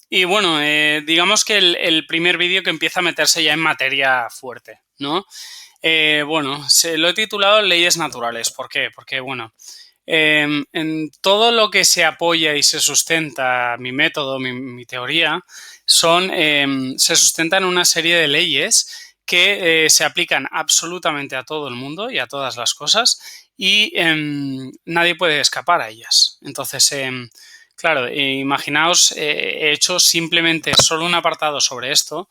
Y bueno, digamos que el primer vídeo que empieza a meterse ya en materia fuerte, ¿no? Bueno, se lo he titulado Leyes Naturales. ¿Por qué? Porque, bueno, en todo lo que se apoya y se sustenta mi método, mi teoría, se sustenta en una serie de leyes que se aplican absolutamente a todo el mundo y a todas las cosas y nadie puede escapar a ellas. Entonces, claro, imaginaos, he hecho simplemente solo un apartado sobre esto,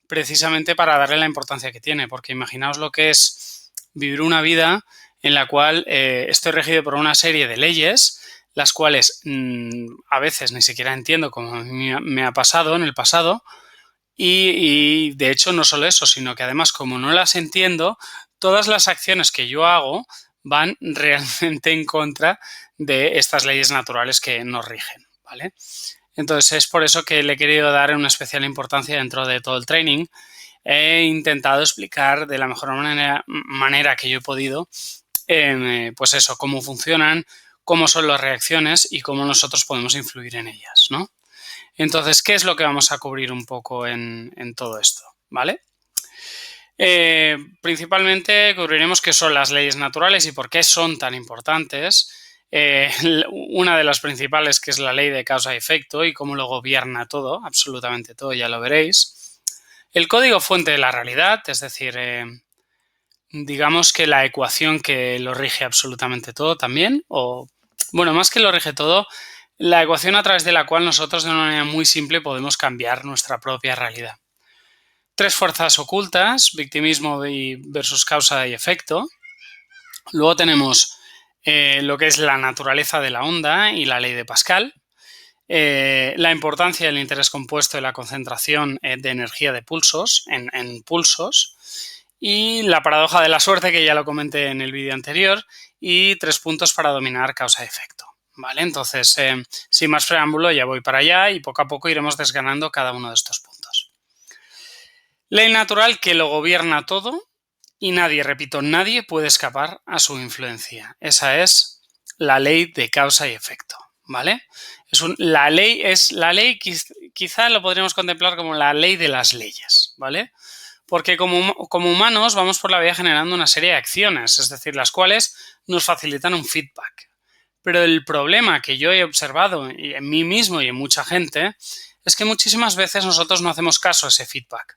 precisamente para darle la importancia que tiene, porque imaginaos lo que es vivir una vida en la cual estoy regido por una serie de leyes, las cuales a veces ni siquiera entiendo cómo me ha pasado en el pasado, y de hecho no solo eso, sino que además como no las entiendo, todas las acciones que yo hago van realmente en contra de estas leyes naturales que nos rigen, ¿vale? Entonces es por eso que le he querido dar una especial importancia dentro de todo el training. He intentado explicar de la mejor manera que yo he podido, pues eso, cómo funcionan, cómo son las reacciones y cómo nosotros podemos influir en ellas, ¿no? Entonces, ¿qué es lo que vamos a cubrir un poco en todo esto? ¿Vale? Principalmente cubriremos qué son las leyes naturales y por qué son tan importantes. Una de las principales, que es la ley de causa y efecto, y cómo lo gobierna todo, absolutamente todo, ya lo veréis. El código fuente de la realidad, es decir, digamos que la ecuación que lo rige absolutamente todo también, o bueno, más que lo rige todo, la ecuación a través de la cual nosotros de una manera muy simple podemos cambiar nuestra propia realidad. Tres fuerzas ocultas, victimismo versus causa y efecto. Luego tenemos lo que es la naturaleza de la onda y la ley de Pascal. La importancia del interés compuesto y la concentración de energía de pulsos en pulsos. Y la paradoja de la suerte, que ya lo comenté en el vídeo anterior. Y 3 puntos para dominar causa y efecto. ¿Vale? Entonces, sin más preámbulo, ya voy para allá y poco a poco iremos desgranando cada uno de estos puntos. Ley natural que lo gobierna todo y nadie, repito, nadie puede escapar a su influencia. Esa es la ley de causa y efecto, ¿vale? La ley, quizá lo podríamos contemplar como la ley de las leyes, ¿vale? Porque como humanos vamos por la vida generando una serie de acciones, es decir, las cuales nos facilitan un feedback. Pero el problema que yo he observado en mí mismo y en mucha gente es que muchísimas veces nosotros no hacemos caso a ese feedback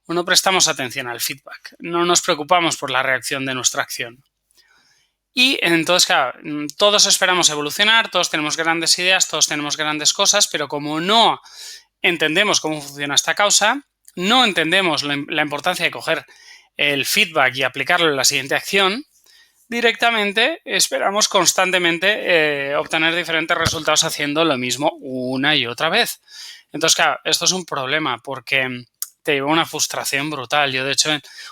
o no prestamos atención al feedback, no nos preocupamos por la reacción de nuestra acción. Y entonces, claro, todos esperamos evolucionar, todos tenemos grandes ideas, todos tenemos grandes cosas, pero como no entendemos cómo funciona esta causa, no entendemos la importancia de coger el feedback y aplicarlo en la siguiente acción, directamente esperamos constantemente obtener diferentes resultados haciendo lo mismo una y otra vez. Entonces, claro, esto es un problema porque te lleva una frustración brutal. Yo, de hecho,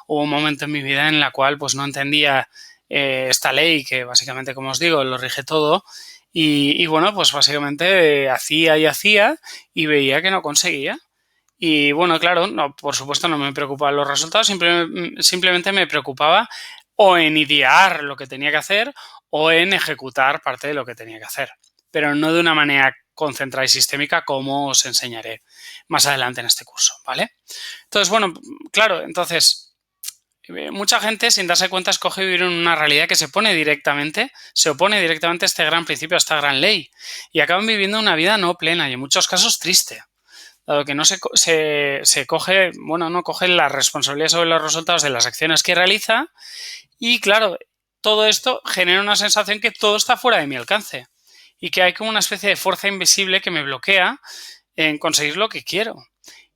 hubo un momento en mi vida en la cual pues no entendía esta ley que básicamente, como os digo, lo rige todo y bueno, pues básicamente hacía y hacía y veía que no conseguía. Y bueno, claro, no, por supuesto no me preocupaban los resultados, simplemente me preocupaba o en idear lo que tenía que hacer o en ejecutar parte de lo que tenía que hacer, pero no de una manera concentrada y sistémica como os enseñaré más adelante en este curso, ¿vale? Entonces, bueno, claro, entonces mucha gente sin darse cuenta escoge vivir en una realidad que se opone directamente a este gran principio, a esta gran ley y acaban viviendo una vida no plena y en muchos casos triste, dado que no se coge, bueno, no coge la responsabilidad sobre los resultados de las acciones que realiza y claro, todo esto genera una sensación que todo está fuera de mi alcance y que hay como una especie de fuerza invisible que me bloquea en conseguir lo que quiero.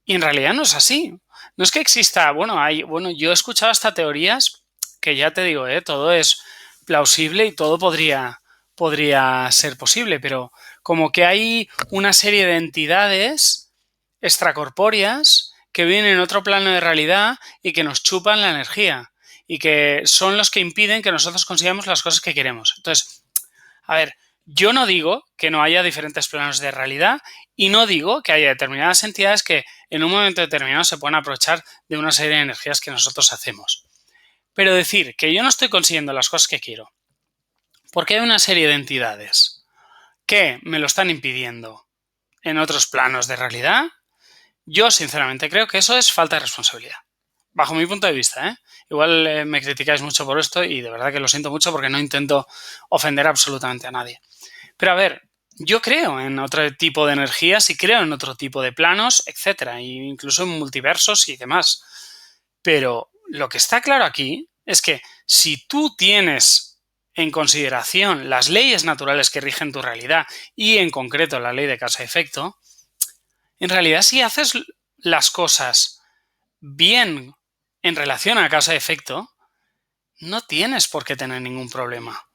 Y en realidad no es así. No es que exista, bueno, yo he escuchado hasta teorías que ya te digo, todo es plausible y todo podría ser posible, pero como que hay una serie de entidades extracorpóreas que viven en otro plano de realidad y que nos chupan la energía y que son los que impiden que nosotros consigamos las cosas que queremos. Entonces, a ver, yo no digo que no haya diferentes planos de realidad y no digo que haya determinadas entidades que en un momento determinado se puedan aprovechar de una serie de energías que nosotros hacemos. Pero decir que yo no estoy consiguiendo las cosas que quiero porque hay una serie de entidades que me lo están impidiendo en otros planos de realidad, yo sinceramente creo que eso es falta de responsabilidad. Bajo mi punto de vista, ¿eh? Igual me criticáis mucho por esto y de verdad que lo siento mucho porque no intento ofender absolutamente a nadie. Pero a ver, yo creo en otro tipo de energías y creo en otro tipo de planos, etcétera, incluso en multiversos y demás. Pero lo que está claro aquí es que si tú tienes en consideración las leyes naturales que rigen tu realidad y en concreto la ley de causa-efecto, en realidad si haces las cosas bien en relación a causa-efecto, no tienes por qué tener ningún problema.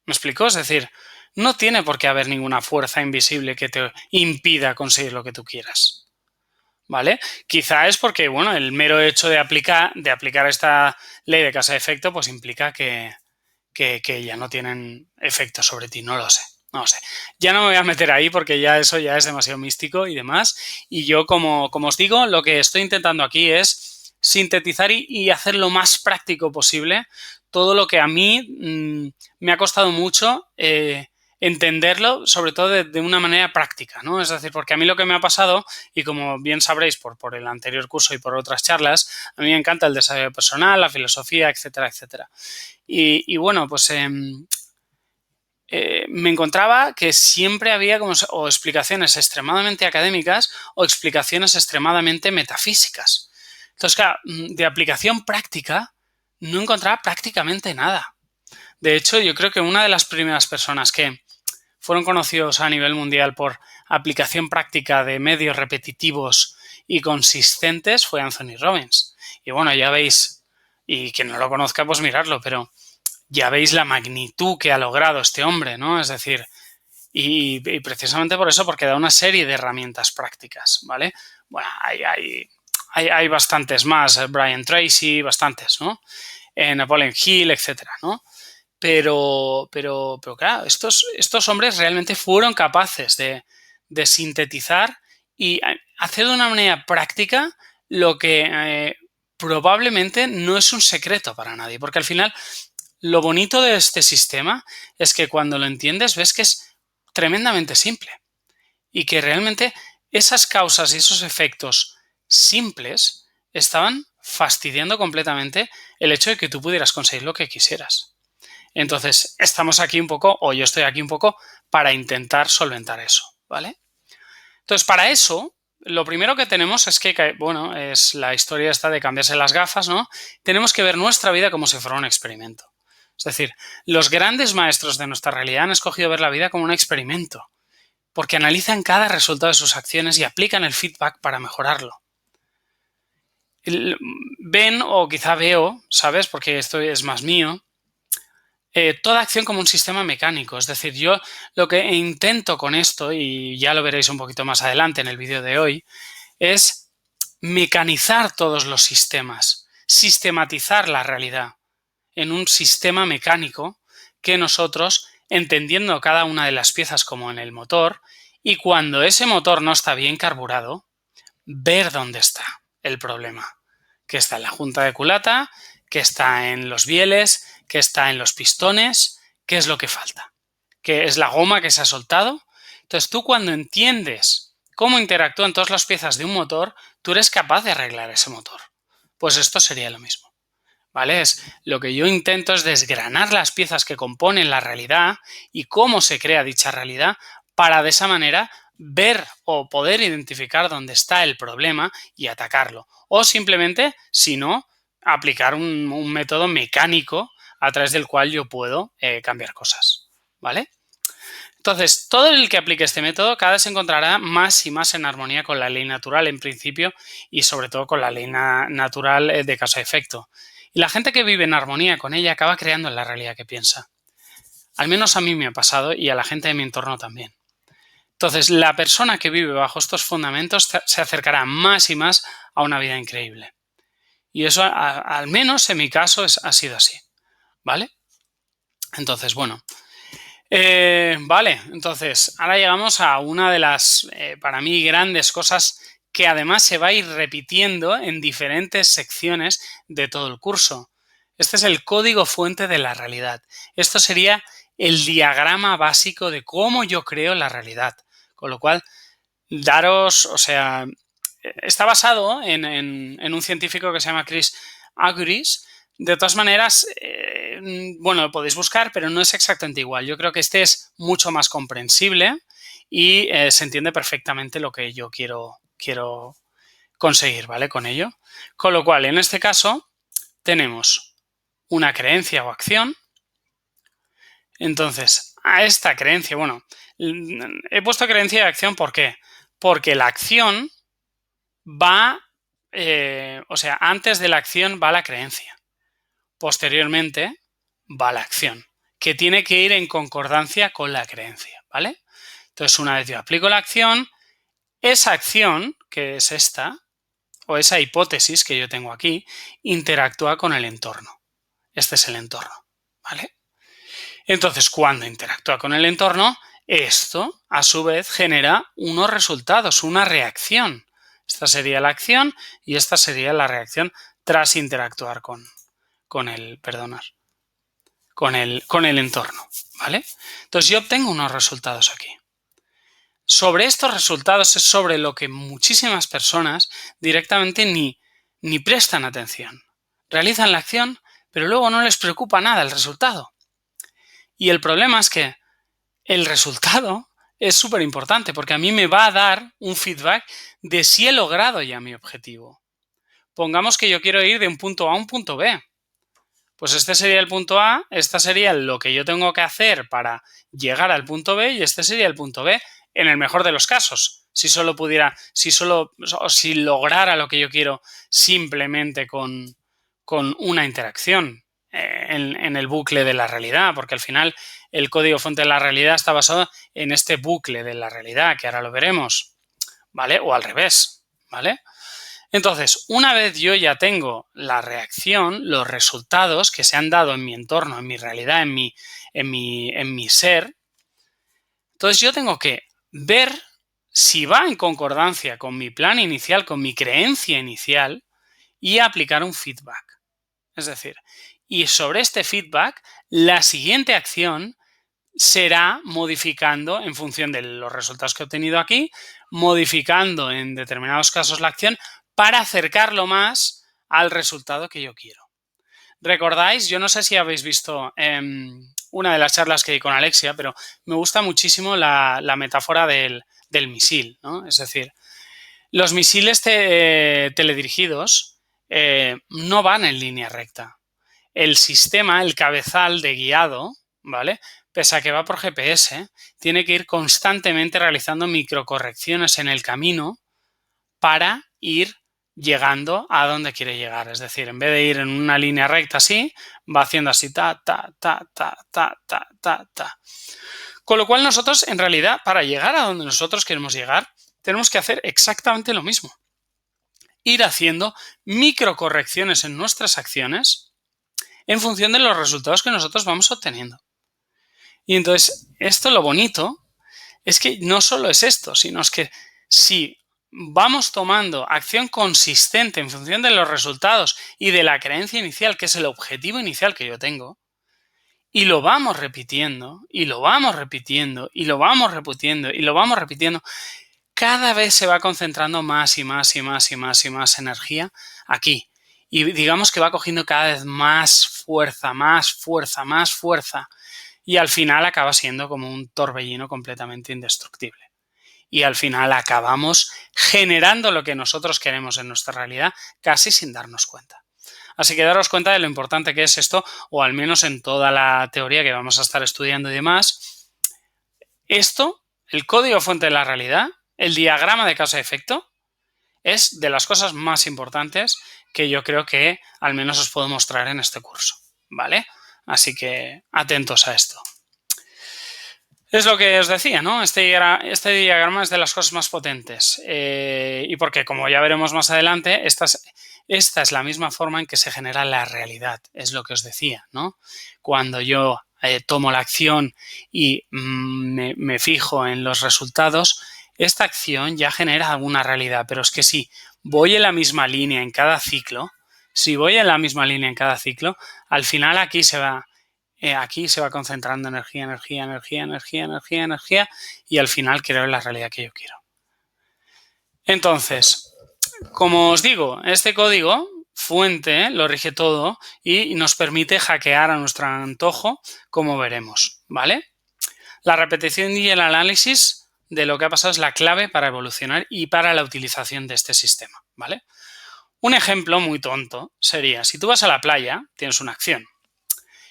¿Me explico? Es decir, no tiene por qué haber ninguna fuerza invisible que te impida conseguir lo que tú quieras. ¿Vale? Quizá es porque, bueno, el mero hecho de aplicar esta ley de causa-efecto, pues implica que ya no tienen efecto sobre ti, no lo sé. No sé. Ya no me voy a meter ahí porque ya eso ya es demasiado místico y demás. Y yo, como os digo, lo que estoy intentando aquí es sintetizar y hacer lo más práctico posible todo lo que a mí me ha costado mucho entenderlo, sobre todo de una manera práctica, ¿no? Es decir, porque a mí lo que me ha pasado, y como bien sabréis por el anterior curso y por otras charlas, a mí me encanta el desarrollo personal, la filosofía, etcétera, etcétera. Y bueno, pues me encontraba que siempre había como o explicaciones extremadamente académicas o explicaciones extremadamente metafísicas. Entonces, claro, de aplicación práctica no encontraba prácticamente nada. De hecho, yo creo que una de las primeras personas que fueron conocidos a nivel mundial por aplicación práctica de medios repetitivos y consistentes fue Anthony Robbins. Y bueno, ya veis, y quien no lo conozca, pues miradlo, pero ya veis la magnitud que ha logrado este hombre, ¿no? Es decir, y precisamente por eso, porque da una serie de herramientas prácticas, ¿vale? Bueno, hay bastantes más, Brian Tracy, bastantes, ¿no? Napoleon Hill, etcétera, ¿no? Pero claro, estos hombres realmente fueron capaces de sintetizar y hacer de una manera práctica lo que probablemente no es un secreto para nadie, porque al final lo bonito de este sistema es que cuando lo entiendes ves que es tremendamente simple y que realmente esas causas y esos efectos simples estaban fastidiando completamente el hecho de que tú pudieras conseguir lo que quisieras. Entonces, estamos aquí un poco, o yo estoy aquí un poco, para intentar solventar eso, ¿vale? Entonces, para eso, lo primero que tenemos es que, bueno, es la historia esta de cambiarse las gafas, ¿no? Tenemos que ver nuestra vida como si fuera un experimento. Es decir, los grandes maestros de nuestra realidad han escogido ver la vida como un experimento, porque analizan cada resultado de sus acciones y aplican el feedback para mejorarlo. Ven, o quizá veo, ¿sabes? Porque esto es más mío, toda acción como un sistema mecánico. Es decir, yo lo que intento con esto, y ya lo veréis un poquito más adelante en el vídeo de hoy, es mecanizar todos los sistemas, sistematizar la realidad en un sistema mecánico que nosotros, entendiendo cada una de las piezas como en el motor, y cuando ese motor no está bien carburado, ver dónde está el problema, que está en la junta de culata, que está en los bieles, que está en los pistones, qué es lo que falta, que es la goma que se ha soltado. Entonces tú, cuando entiendes cómo interactúan todas las piezas de un motor, tú eres capaz de arreglar ese motor. Pues esto sería lo mismo, ¿vale? Lo que yo intento es desgranar las piezas que componen la realidad y cómo se crea dicha realidad para de esa manera ver o poder identificar dónde está el problema y atacarlo. O simplemente, si no, aplicar un método mecánico a través del cual yo puedo cambiar cosas, ¿vale? Entonces, todo el que aplique este método cada vez se encontrará más y más en armonía con la ley natural en principio y sobre todo con la ley natural de causa-efecto. Y la gente que vive en armonía con ella acaba creando la realidad que piensa. Al menos a mí me ha pasado y a la gente de mi entorno también. Entonces, la persona que vive bajo estos fundamentos se acercará más y más a una vida increíble. Y eso, al menos en mi caso, ha sido así, ¿vale? Entonces, bueno. Vale, entonces, ahora llegamos a una de las, para mí, grandes cosas que además se va a ir repitiendo en diferentes secciones de todo el curso. Este es el código fuente de la realidad. Esto sería el diagrama básico de cómo yo creo la realidad. Con lo cual, o sea, está basado en un científico que se llama Chris Argyris. De todas maneras, bueno, lo podéis buscar, pero no es exactamente igual. Yo creo que este es mucho más comprensible y se entiende perfectamente lo que yo quiero conseguir, ¿vale? Con ello. Con lo cual, en este caso, tenemos una creencia o acción. Entonces, a esta creencia, bueno, he puesto creencia y acción, ¿por qué? Porque la acción va, o sea, antes de la acción va la creencia. Posteriormente va la acción, que tiene que ir en concordancia con la creencia, ¿vale? Entonces, una vez yo aplico la acción, esa acción, que es esta, o esa hipótesis que yo tengo aquí, interactúa con el entorno. Este es el entorno, ¿vale? Entonces, cuando interactúa con el entorno, esto, a su vez, genera unos resultados, una reacción. Esta sería la acción y esta sería la reacción tras interactuar con el entorno, ¿vale? Entonces, yo obtengo unos resultados aquí. Sobre estos resultados es sobre lo que muchísimas personas directamente ni prestan atención. Realizan la acción, pero luego no les preocupa nada el resultado. Y el problema es que el resultado es súper importante porque a mí me va a dar un feedback de si he logrado ya mi objetivo. Pongamos que yo quiero ir de un punto A a un punto B. Pues este sería el punto A, esta sería lo que yo tengo que hacer para llegar al punto B y este sería el punto B en el mejor de los casos. Si lograra lo que yo quiero simplemente con una interacción en el bucle de la realidad, porque al final el código fuente de la realidad está basado en este bucle de la realidad, que ahora lo veremos, ¿vale? O al revés, ¿vale? Entonces, una vez yo ya tengo la reacción, los resultados que se han dado en mi entorno, en mi realidad, en mi ser, entonces yo tengo que ver si va en concordancia con mi plan inicial, con mi creencia inicial y aplicar un feedback. Es decir, y sobre este feedback, la siguiente acción será modificando en función de los resultados que he obtenido aquí, modificando en determinados casos la acción para acercarlo más al resultado que yo quiero. ¿Recordáis? Yo no sé si habéis visto una de las charlas que di con Alexia, pero me gusta muchísimo la metáfora del misil, ¿no? Es decir, los misiles teledirigidos no van en línea recta. El sistema, el cabezal de guiado, ¿vale? Pese a que va por GPS, tiene que ir constantemente realizando microcorrecciones en el camino para ir llegando a donde quiere llegar. Es decir, en vez de ir en una línea recta así, va haciendo así, ta, ta, ta, ta, ta, ta, ta, ta. Con lo cual nosotros, en realidad, para llegar a donde nosotros queremos llegar, tenemos que hacer exactamente lo mismo. Ir haciendo microcorrecciones en nuestras acciones en función de los resultados que nosotros vamos obteniendo. Y entonces, esto lo bonito es que no solo es esto, sino es que si vamos tomando acción consistente en función de los resultados y de la creencia inicial, que es el objetivo inicial que yo tengo, y lo vamos repitiendo, y lo vamos repitiendo, y lo vamos repitiendo, y lo vamos repitiendo, cada vez se va concentrando más y más y más y más y más energía aquí. Y digamos que va cogiendo cada vez más fuerza, más fuerza, más fuerza. Y al final acaba siendo como un torbellino completamente indestructible. Y al final acabamos generando lo que nosotros queremos en nuestra realidad casi sin darnos cuenta. Así que daros cuenta de lo importante que es esto, o al menos en toda la teoría que vamos a estar estudiando y demás. Esto, el código fuente de la realidad, el diagrama de causa-efecto, es de las cosas más importantes que yo creo que al menos os puedo mostrar en este curso, ¿vale? Así que atentos a esto. Es lo que os decía, ¿no? Este diagrama es de las cosas más potentes y porque, como ya veremos más adelante, esta es la misma forma en que se genera la realidad, es lo que os decía, ¿no? Cuando yo tomo la acción y me fijo en los resultados, esta acción ya genera alguna realidad, pero es que si voy en la misma línea en cada ciclo, al final aquí se va concentrando energía y al final creo la realidad que yo quiero. Entonces, como os digo, este código fuente lo rige todo y nos permite hackear a nuestro antojo, como veremos, ¿vale? La repetición y el análisis de lo que ha pasado es la clave para evolucionar y para la utilización de este sistema, ¿vale? Un ejemplo muy tonto sería, si tú vas a la playa, tienes una acción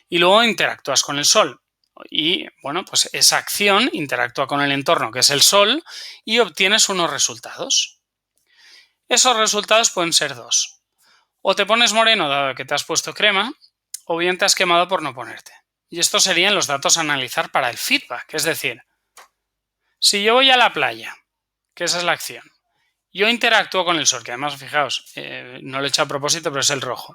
y luego interactúas con el sol y, bueno, pues esa acción interactúa con el entorno, que es el sol, y obtienes unos resultados. Esos resultados pueden ser dos. O te pones moreno dado que te has puesto crema, o bien te has quemado por no ponerte. Y estos serían los datos a analizar para el feedback. Es decir, si yo voy a la playa, que esa es la acción, yo interactúo con el sol, que además, fijaos, no lo he hecho a propósito, pero es el rojo.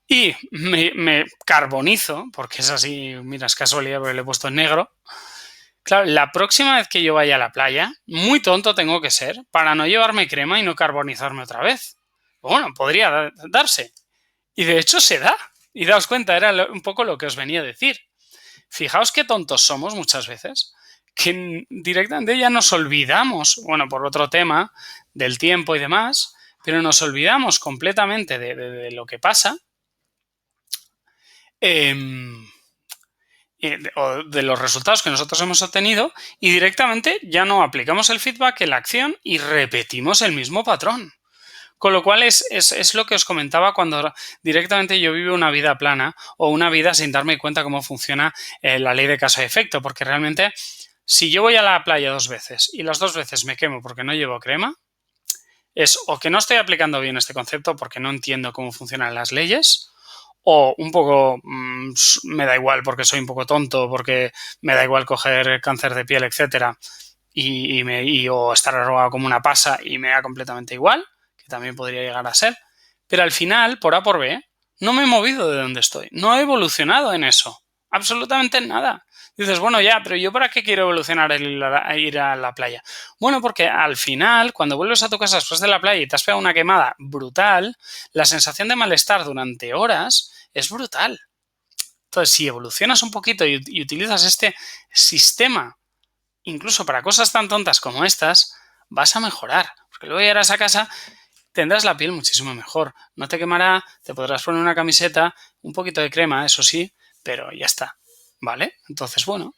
Y me carbonizo, porque es así, mira, es casualidad porque le he puesto en negro. Claro, la próxima vez que yo vaya a la playa, muy tonto tengo que ser para no llevarme crema y no carbonizarme otra vez. Bueno, podría darse. Y de hecho se da. Y daos cuenta, era un poco lo que os venía a decir. Fijaos qué tontos somos muchas veces, que directamente ya nos olvidamos, bueno, por otro tema, del tiempo y demás, pero nos olvidamos completamente de lo que pasa o de los resultados que nosotros hemos obtenido y directamente ya no aplicamos el feedback en la acción y repetimos el mismo patrón. Con lo cual es lo que os comentaba cuando directamente yo vivo una vida plana o una vida sin darme cuenta cómo funciona la ley de causa-efecto, porque realmente si yo voy a la playa 2 veces y las 2 veces me quemo porque no llevo crema, es o que no estoy aplicando bien este concepto porque no entiendo cómo funcionan las leyes, o un poco me da igual porque soy un poco tonto, porque me da igual coger cáncer de piel, etcétera, o estar arrugado como una pasa y me da completamente igual, que también podría llegar a ser, pero al final, por A por B, no me he movido de donde estoy, no he evolucionado en eso, absolutamente en nada. Dices, bueno, ya, pero ¿yo para qué quiero evolucionar el ir a la playa? Bueno, porque al final, cuando vuelves a tu casa después de la playa y te has pegado una quemada brutal, la sensación de malestar durante horas es brutal. Entonces, si evolucionas un poquito y utilizas este sistema, incluso para cosas tan tontas como estas, vas a mejorar. Porque luego llegarás a casa, tendrás la piel muchísimo mejor. No te quemará, te podrás poner una camiseta, un poquito de crema, eso sí, pero ya está. ¿Vale? Entonces, bueno,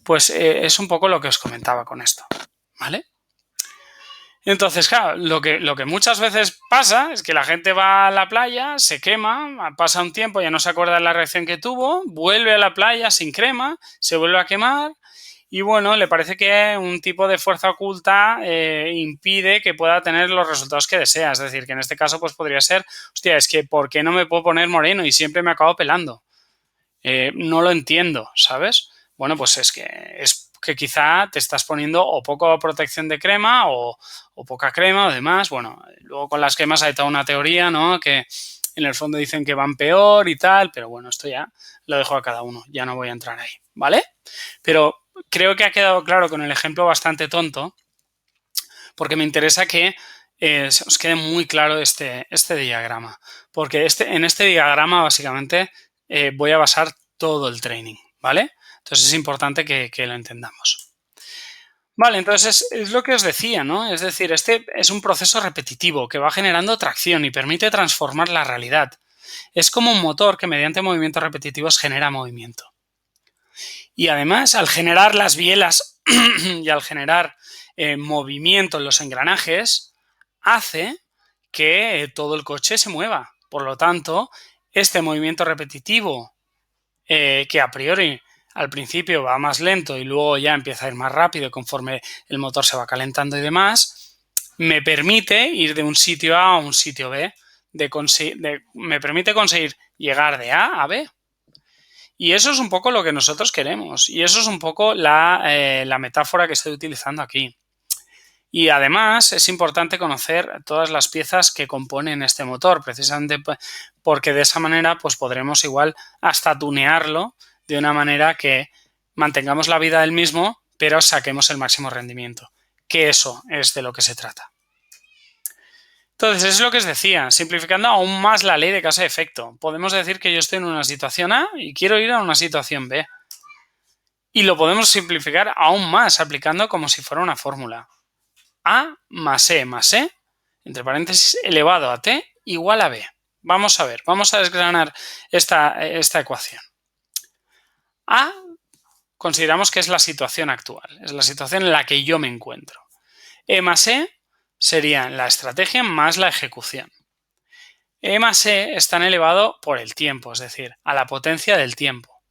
pues es un poco lo que os comentaba con esto. ¿Vale? Entonces, claro, lo que muchas veces pasa es que la gente va a la playa, se quema, pasa un tiempo, ya no se acuerda de la reacción que tuvo, vuelve a la playa sin crema, se vuelve a quemar y bueno, le parece que un tipo de fuerza oculta impide que pueda tener los resultados que desea. Es decir, que en este caso pues podría ser, hostia, es que ¿por qué no me puedo poner moreno y siempre me acabo pelando? No lo entiendo, ¿sabes? Bueno, pues es que quizá te estás poniendo o poco protección de crema o poca crema o demás. Bueno, luego con las cremas hay toda una teoría, ¿no? Que en el fondo dicen que van peor y tal, pero bueno, esto ya lo dejo a cada uno, ya no voy a entrar ahí, ¿vale? Pero creo que ha quedado claro con el ejemplo bastante tonto, porque me interesa que os quede muy claro este diagrama, porque en este diagrama básicamente voy a basar todo el training, ¿vale? Entonces es importante que lo entendamos. Vale, entonces es lo que os decía, ¿no? Es decir, este es un proceso repetitivo que va generando tracción y permite transformar la realidad. Es como un motor que mediante movimientos repetitivos genera movimiento. Y además, al generar las bielas y al generar movimiento en los engranajes, hace que todo el coche se mueva. Por lo tanto, este movimiento repetitivo, que a priori al principio va más lento y luego ya empieza a ir más rápido conforme el motor se va calentando y demás, me permite ir de un sitio A a un sitio B, me permite conseguir llegar de A a B. Y eso es un poco lo que nosotros queremos y eso es un poco la metáfora que estoy utilizando aquí. Y además es importante conocer todas las piezas que componen este motor, precisamente porque de esa manera pues podremos igual hasta tunearlo de una manera que mantengamos la vida del mismo, pero saquemos el máximo rendimiento, que eso es de lo que se trata. Entonces, es lo que os decía, simplificando aún más la ley de causa-efecto. Podemos decir que yo estoy en una situación A y quiero ir a una situación B. Y lo podemos simplificar aún más aplicando como si fuera una fórmula. A más E, entre paréntesis, elevado a T igual a B. Vamos a ver, vamos a desgranar esta ecuación. A consideramos que es la situación actual, es la situación en la que yo me encuentro. E más E sería la estrategia más la ejecución. E más E está elevado por el tiempo, es decir, a la potencia del tiempo.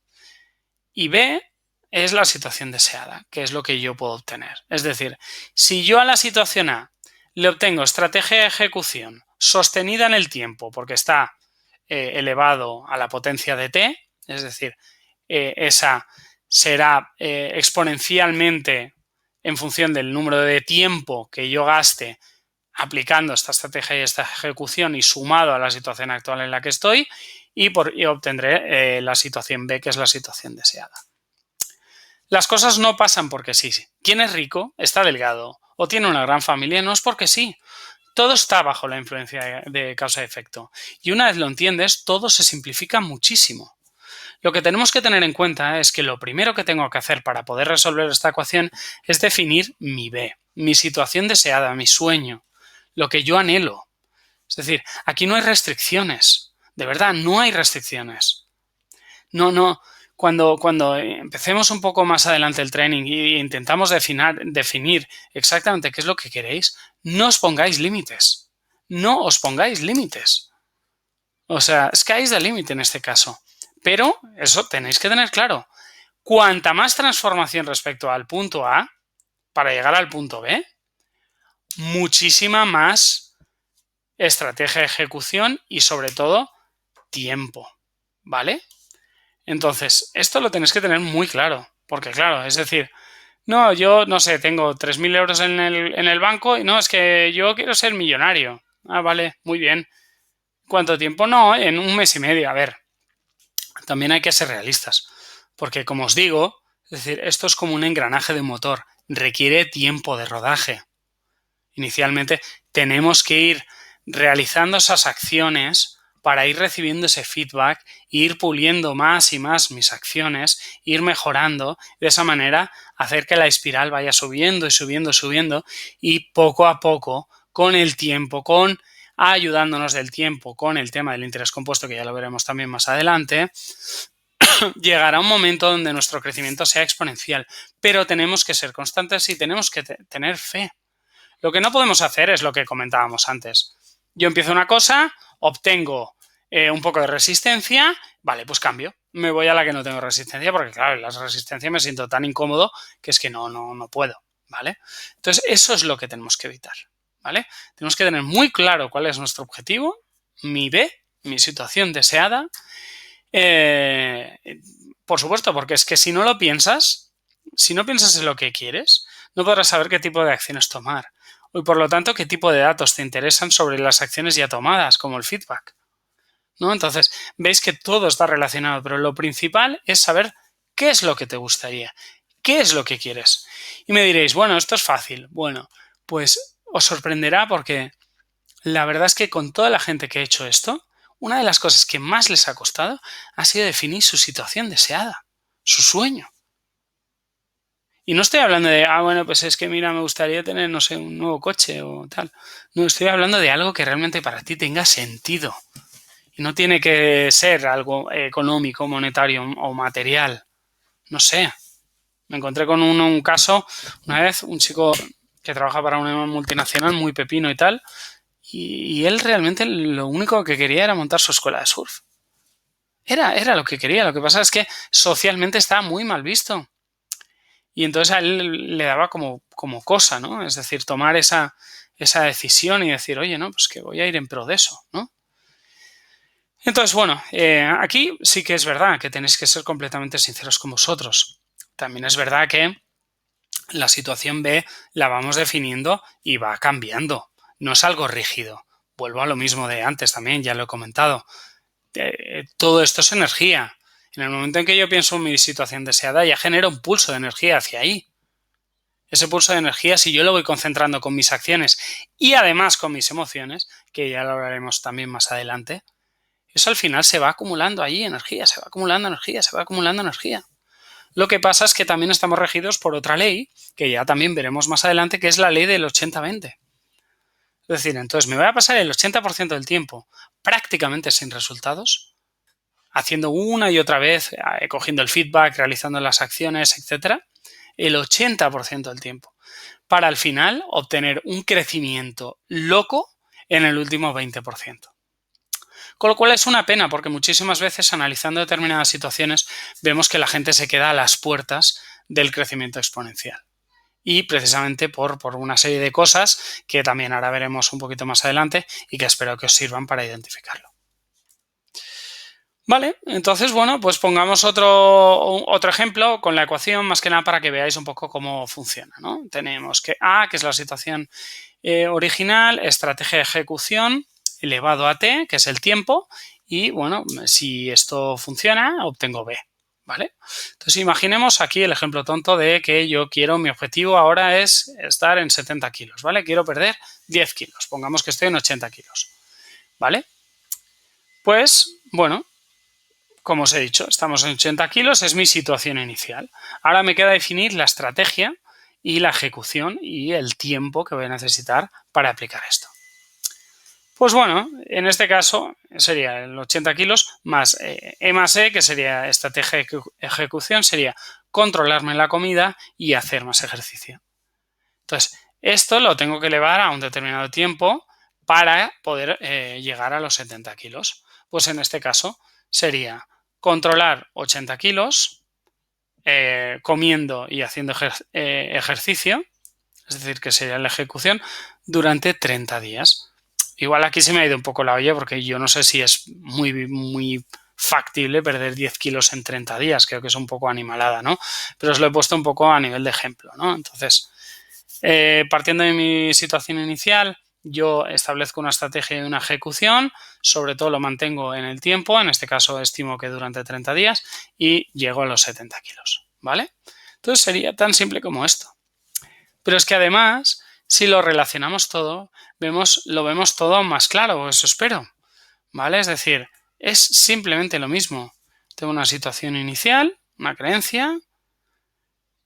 Y B es la situación deseada, que es lo que yo puedo obtener. Es decir, si yo a la situación A le obtengo estrategia de ejecución sostenida en el tiempo porque está elevado a la potencia de T, es decir, esa será exponencialmente en función del número de tiempo que yo gaste aplicando esta estrategia y esta ejecución y sumado a la situación actual en la que estoy y obtendré la situación B, que es la situación deseada. Las cosas no pasan porque sí. ¿Quién es rico? Está delgado. ¿O tiene una gran familia? No es porque sí. Todo está bajo la influencia de causa-efecto. Y una vez lo entiendes, todo se simplifica muchísimo. Lo que tenemos que tener en cuenta es que lo primero que tengo que hacer para poder resolver esta ecuación es definir mi B, mi situación deseada, mi sueño, lo que yo anhelo. Es decir, aquí no hay restricciones. De verdad, no hay restricciones. No. Cuando empecemos un poco más adelante el training e intentamos definir exactamente qué es lo que queréis, no os pongáis límites. No os pongáis límites. O sea, sky is the limit en este caso. Pero eso tenéis que tener claro. Cuanta más transformación respecto al punto A para llegar al punto B, muchísima más estrategia de ejecución y sobre todo tiempo, ¿vale? Entonces, esto lo tenéis que tener muy claro, porque claro, es decir, no, yo no sé, tengo 3.000 euros en el banco y no, es que yo quiero ser millonario. Ah, vale, muy bien. ¿Cuánto tiempo? No, en 1 mes y medio. A ver, también hay que ser realistas, porque como os digo, es decir, esto es como un engranaje de un motor, requiere tiempo de rodaje. Inicialmente tenemos que ir realizando esas acciones para ir recibiendo ese feedback, ir puliendo más y más mis acciones, ir mejorando, de esa manera hacer que la espiral vaya subiendo y subiendo y poco a poco, con el tiempo, ayudándonos del tiempo, con el tema del interés compuesto, que ya lo veremos también más adelante, llegará un momento donde nuestro crecimiento sea exponencial, pero tenemos que ser constantes y tenemos que tener fe. Lo que no podemos hacer es lo que comentábamos antes. Yo empiezo una cosa, obtengo un poco de resistencia, vale, pues cambio. Me voy a la que no tengo resistencia porque, claro, en la resistencia me siento tan incómodo que es que no puedo, ¿vale? Entonces, eso es lo que tenemos que evitar, ¿vale? Tenemos que tener muy claro cuál es nuestro objetivo, mi B, mi situación deseada. Por supuesto, porque es que si no lo piensas, si no piensas en lo que quieres, no podrás saber qué tipo de acciones tomar. Y por lo tanto, qué tipo de datos te interesan sobre las acciones ya tomadas, como el feedback, ¿no? Entonces, veis que todo está relacionado, pero lo principal es saber qué es lo que te gustaría, qué es lo que quieres. Y me diréis, bueno, esto es fácil. Bueno, pues os sorprenderá porque la verdad es que con toda la gente que ha hecho esto, una de las cosas que más les ha costado ha sido definir su situación deseada, su sueño. Y no estoy hablando de, bueno, pues es que mira, me gustaría tener, no sé, un nuevo coche o tal. No, estoy hablando de algo que realmente para ti tenga sentido. Y no tiene que ser algo económico, monetario o material. No sé. Me encontré con un caso, una vez, un chico que trabaja para una multinacional muy pepino y tal, y él realmente lo único que quería era montar su escuela de surf. Era lo que quería. Lo que pasa es que socialmente estaba muy mal visto. Y entonces a él le daba como cosa, ¿no? Es decir, tomar esa decisión y decir, oye, no, pues que voy a ir en pro de eso, ¿no? Entonces, bueno, aquí sí que es verdad que tenéis que ser completamente sinceros con vosotros. También es verdad que la situación B la vamos definiendo y va cambiando. No es algo rígido. Vuelvo a lo mismo de antes también, ya lo he comentado. Todo esto es energía. En el momento en que yo pienso en mi situación deseada, ya genera un pulso de energía hacia ahí. Ese pulso de energía, si yo lo voy concentrando con mis acciones y además con mis emociones, que ya lo hablaremos también más adelante, eso al final se va acumulando allí energía, se va acumulando energía, se va acumulando energía. Lo que pasa es que también estamos regidos por otra ley, que ya también veremos más adelante, que es la ley del 80-20. Es decir, entonces me voy a pasar el 80% del tiempo prácticamente sin resultados, haciendo una y otra vez, cogiendo el feedback, realizando las acciones, etcétera, el 80% del tiempo, para al final obtener un crecimiento loco en el último 20%. Con lo cual es una pena porque muchísimas veces analizando determinadas situaciones vemos que la gente se queda a las puertas del crecimiento exponencial. Y precisamente por una serie de cosas que también ahora veremos un poquito más adelante y que espero que os sirvan para identificarlo. Vale, entonces, bueno, pues pongamos otro ejemplo con la ecuación, más que nada para que veáis un poco cómo funciona, ¿no? Tenemos que A, que es la situación original, estrategia de ejecución elevado a T, que es el tiempo, y, bueno, si esto funciona, obtengo B, ¿vale? Entonces, imaginemos aquí el ejemplo tonto de que yo quiero, mi objetivo ahora es estar en 70 kilos, ¿vale? Quiero perder 10 kilos, pongamos que estoy en 80 kilos, ¿vale? Pues, bueno, como os he dicho, estamos en 80 kilos, es mi situación inicial. Ahora me queda definir la estrategia y la ejecución y el tiempo que voy a necesitar para aplicar esto. Pues bueno, en este caso sería el 80 kilos más E más E, que sería estrategia de ejecución, sería controlarme la comida y hacer más ejercicio. Entonces, esto lo tengo que elevar a un determinado tiempo para poder llegar a los 70 kilos. Pues en este caso sería controlar 80 kilos, comiendo y haciendo ejercicio, es decir, que sería la ejecución, durante 30 días. Igual aquí se me ha ido un poco la olla porque yo no sé si es muy factible perder 10 kilos en 30 días, creo que es un poco animalada, ¿no? Pero os lo he puesto un poco a nivel de ejemplo, ¿no? Entonces, partiendo de mi situación inicial, yo establezco una estrategia y una ejecución, sobre todo lo mantengo en el tiempo, en este caso estimo que durante 30 días, y llego a los 70 kilos, ¿vale? Entonces sería tan simple como esto. Pero es que además, si lo relacionamos todo, lo vemos todo más claro, eso espero, ¿vale? Es decir, es simplemente lo mismo. Tengo una situación inicial, una creencia,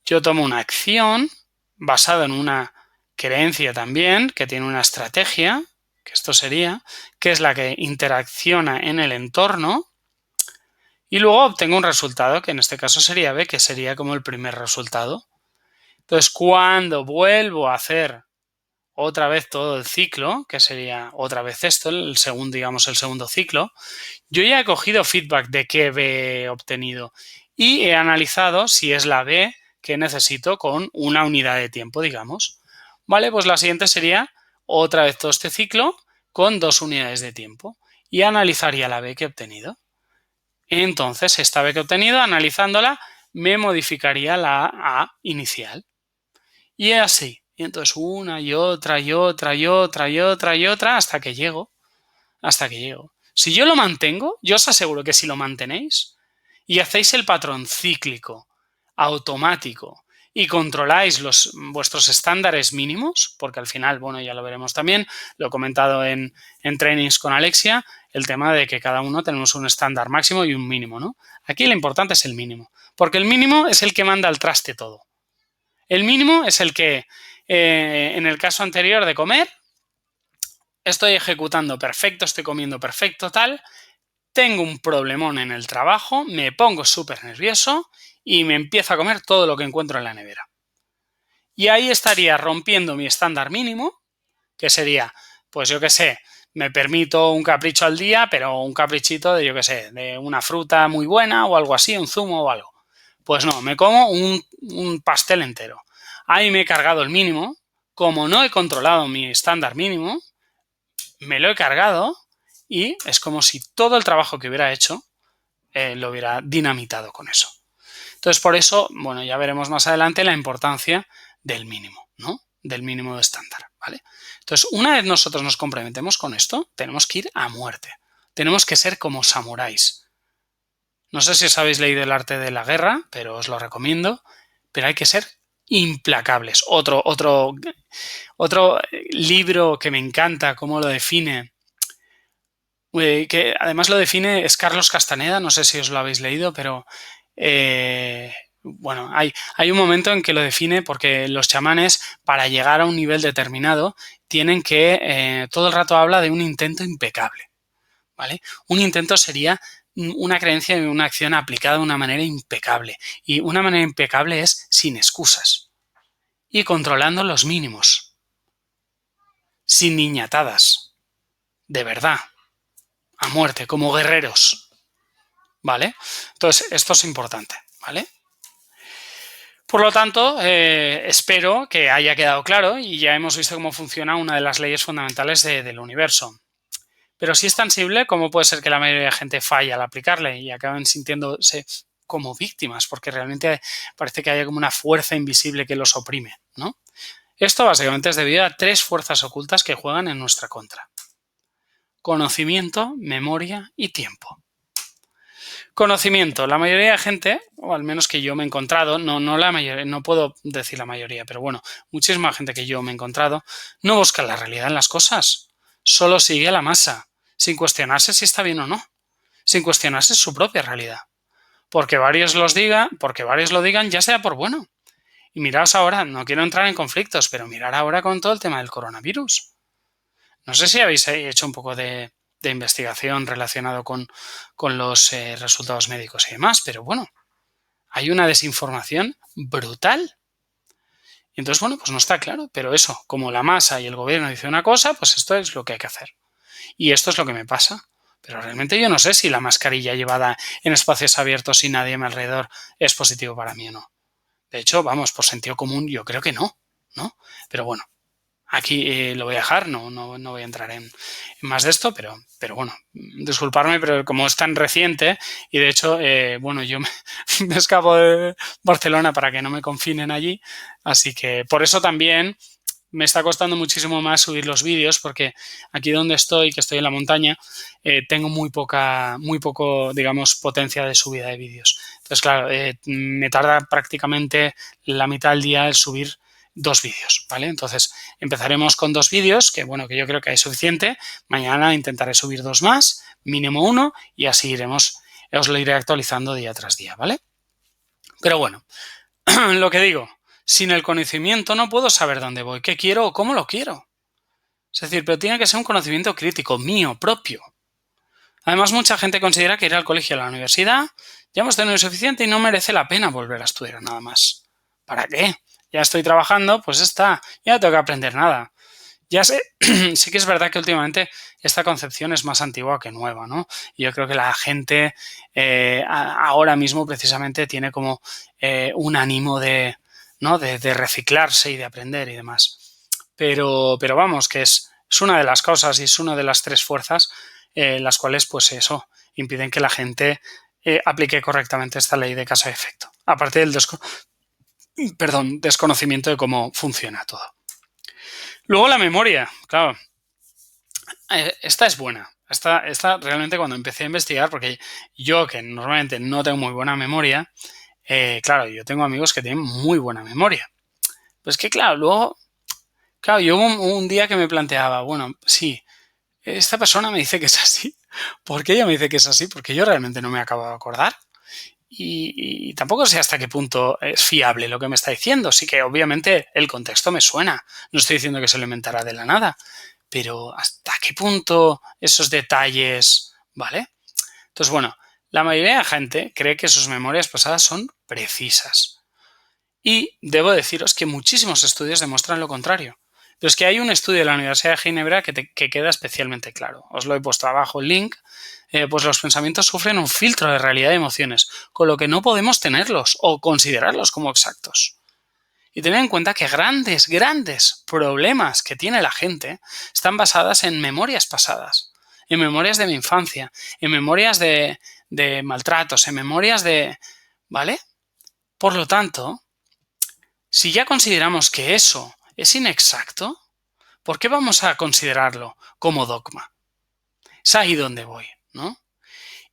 yo tomo una acción basada en una creencia también, que tiene una estrategia, que esto sería, que es la que interacciona en el entorno, y luego obtengo un resultado, que en este caso sería B, que sería como el primer resultado. Entonces, cuando vuelvo a hacer otra vez todo el ciclo, que sería otra vez esto, el segundo ciclo, yo ya he cogido feedback de qué B he obtenido y he analizado si es la B que necesito con una unidad de tiempo, digamos. Vale, pues la siguiente sería otra vez todo este ciclo con 2 unidades de tiempo y analizaría la B que he obtenido. Entonces, esta B que he obtenido, analizándola, me modificaría la A inicial. Y así. Y entonces una y otra y otra y otra y otra y otra hasta que llego. Hasta que llego. Si yo lo mantengo, yo os aseguro que si lo mantenéis y hacéis el patrón cíclico, automático y controláis vuestros estándares mínimos, porque al final, bueno, ya lo veremos también, lo he comentado en trainings con Alexia, el tema de que cada uno tenemos un estándar máximo y un mínimo, ¿no? Aquí lo importante es el mínimo, porque el mínimo es el que manda al traste todo. El mínimo es el que, en el caso anterior de comer, estoy ejecutando perfecto, estoy comiendo perfecto, tal, tengo un problemón en el trabajo, me pongo súper nervioso y me empiezo a comer todo lo que encuentro en la nevera. Y ahí estaría rompiendo mi estándar mínimo, que sería, pues yo qué sé, me permito un capricho al día, pero un caprichito de, yo qué sé, de una fruta muy buena o algo así, un zumo o algo. Pues no, me como un pastel entero. Ahí me he cargado el mínimo. Como no he controlado mi estándar mínimo, me lo he cargado y es como si todo el trabajo que hubiera hecho lo hubiera dinamitado con eso. Entonces, por eso, bueno, ya veremos más adelante la importancia del mínimo, ¿no? Del mínimo de estándar, ¿vale? Entonces, una vez nosotros nos comprometemos con esto, tenemos que ir a muerte. Tenemos que ser como samuráis. No sé si os habéis leído El arte de la guerra, pero os lo recomiendo, pero hay que ser implacables. Otro libro que me encanta, cómo lo define, que además lo define, es Carlos Castaneda, no sé si os lo habéis leído, pero bueno, hay un momento en que lo define porque los chamanes, para llegar a un nivel determinado, tienen que, todo el rato habla de un intento impecable, ¿vale? Un intento sería una creencia y una acción aplicada de una manera impecable. Y una manera impecable es sin excusas y controlando los mínimos, sin niñatadas, de verdad, a muerte, como guerreros, ¿vale? Entonces, esto es importante, ¿vale? Por lo tanto, espero que haya quedado claro y ya hemos visto cómo funciona una de las leyes fundamentales del universo. Pero si es tangible, ¿cómo puede ser que la mayoría de gente falla al aplicarle y acaben sintiéndose como víctimas? Porque realmente parece que haya como una fuerza invisible que los oprime, ¿no? Esto básicamente es debido a 3 fuerzas ocultas que juegan en nuestra contra: conocimiento, memoria y tiempo. Conocimiento. La mayoría de gente, o al menos que yo me he encontrado, no la mayoría, no puedo decir la mayoría, pero bueno, muchísima gente que yo me he encontrado, no busca la realidad en las cosas. Solo sigue la masa, sin cuestionarse si está bien o no, sin cuestionarse su propia realidad. Porque varios lo digan, ya sea por bueno. Y miraos ahora, no quiero entrar en conflictos, pero mirar ahora con todo el tema del coronavirus. No sé si habéis hecho un poco de investigación relacionado con los resultados médicos y demás, pero bueno, hay una desinformación brutal. Y entonces, bueno, pues no está claro, pero eso, como la masa y el gobierno dice una cosa, pues esto es lo que hay que hacer. Y esto es lo que me pasa. Pero realmente yo no sé si la mascarilla llevada en espacios abiertos y nadie a mi alrededor es positivo para mí o no. De hecho, vamos, por sentido común yo creo que no, ¿no? Pero bueno, aquí lo voy a dejar, no voy a entrar en más de esto, pero bueno, disculparme, pero como es tan reciente y de hecho, bueno, yo me escapo de Barcelona para que no me confinen allí, así que por eso también me está costando muchísimo más subir los vídeos porque aquí donde estoy, que estoy en la montaña, tengo muy poco, digamos, potencia de subida de vídeos. Entonces, claro, me tarda prácticamente la mitad del día el subir 2 vídeos, ¿vale? Entonces, empezaremos con 2 vídeos, que bueno, que yo creo que hay suficiente. Mañana intentaré subir 2 más, mínimo 1, y así iremos, os lo iré actualizando día tras día, ¿vale? Pero bueno, lo que digo, sin el conocimiento no puedo saber dónde voy, qué quiero o cómo lo quiero. Es decir, pero tiene que ser un conocimiento crítico, mío, propio. Además, mucha gente considera que ir al colegio o a la universidad ya hemos tenido suficiente y no merece la pena volver a estudiar nada más. ¿Para qué? Ya estoy trabajando, pues está, ya no tengo que aprender nada. Ya sé, sí que es verdad que últimamente esta concepción es más antigua que nueva, ¿no? Y yo creo que la gente ahora mismo precisamente tiene como un ánimo ¿no? de reciclarse y de aprender y demás. Pero vamos, que es una de las cosas y es una de las 3 fuerzas las cuales, pues eso, impiden que la gente aplique correctamente esta ley de causa y efecto. Aparte del desconocimiento de cómo funciona todo. Luego la memoria, claro. Esta es buena. Esta realmente cuando empecé a investigar, porque yo que normalmente no tengo muy buena memoria, claro, yo tengo amigos que tienen muy buena memoria. Pues que claro, luego, claro, yo un día que me planteaba, bueno, sí, esta persona me dice que es así. ¿Por qué ella me dice que es así? Porque yo realmente no me acabo de acordar. Y tampoco sé hasta qué punto es fiable lo que me está diciendo. Sí que obviamente el contexto me suena. No estoy diciendo que se lo inventará de la nada. Pero ¿hasta qué punto esos detalles, ¿vale? Entonces, bueno, la mayoría de la gente cree que sus memorias pasadas son precisas. Y debo deciros que muchísimos estudios demuestran lo contrario. Pero es que hay un estudio de la Universidad de Ginebra que queda especialmente claro. Os lo he puesto abajo el link. Pues los pensamientos sufren un filtro de realidad y emociones, con lo que no podemos tenerlos o considerarlos como exactos. Y tened en cuenta que grandes problemas que tiene la gente están basadas en memorias pasadas, en memorias de mi infancia, en memorias de maltratos, en memorias de... ¿Vale? Por lo tanto, si ya consideramos que eso es inexacto, ¿por qué vamos a considerarlo como dogma? Es ahí donde voy, ¿no?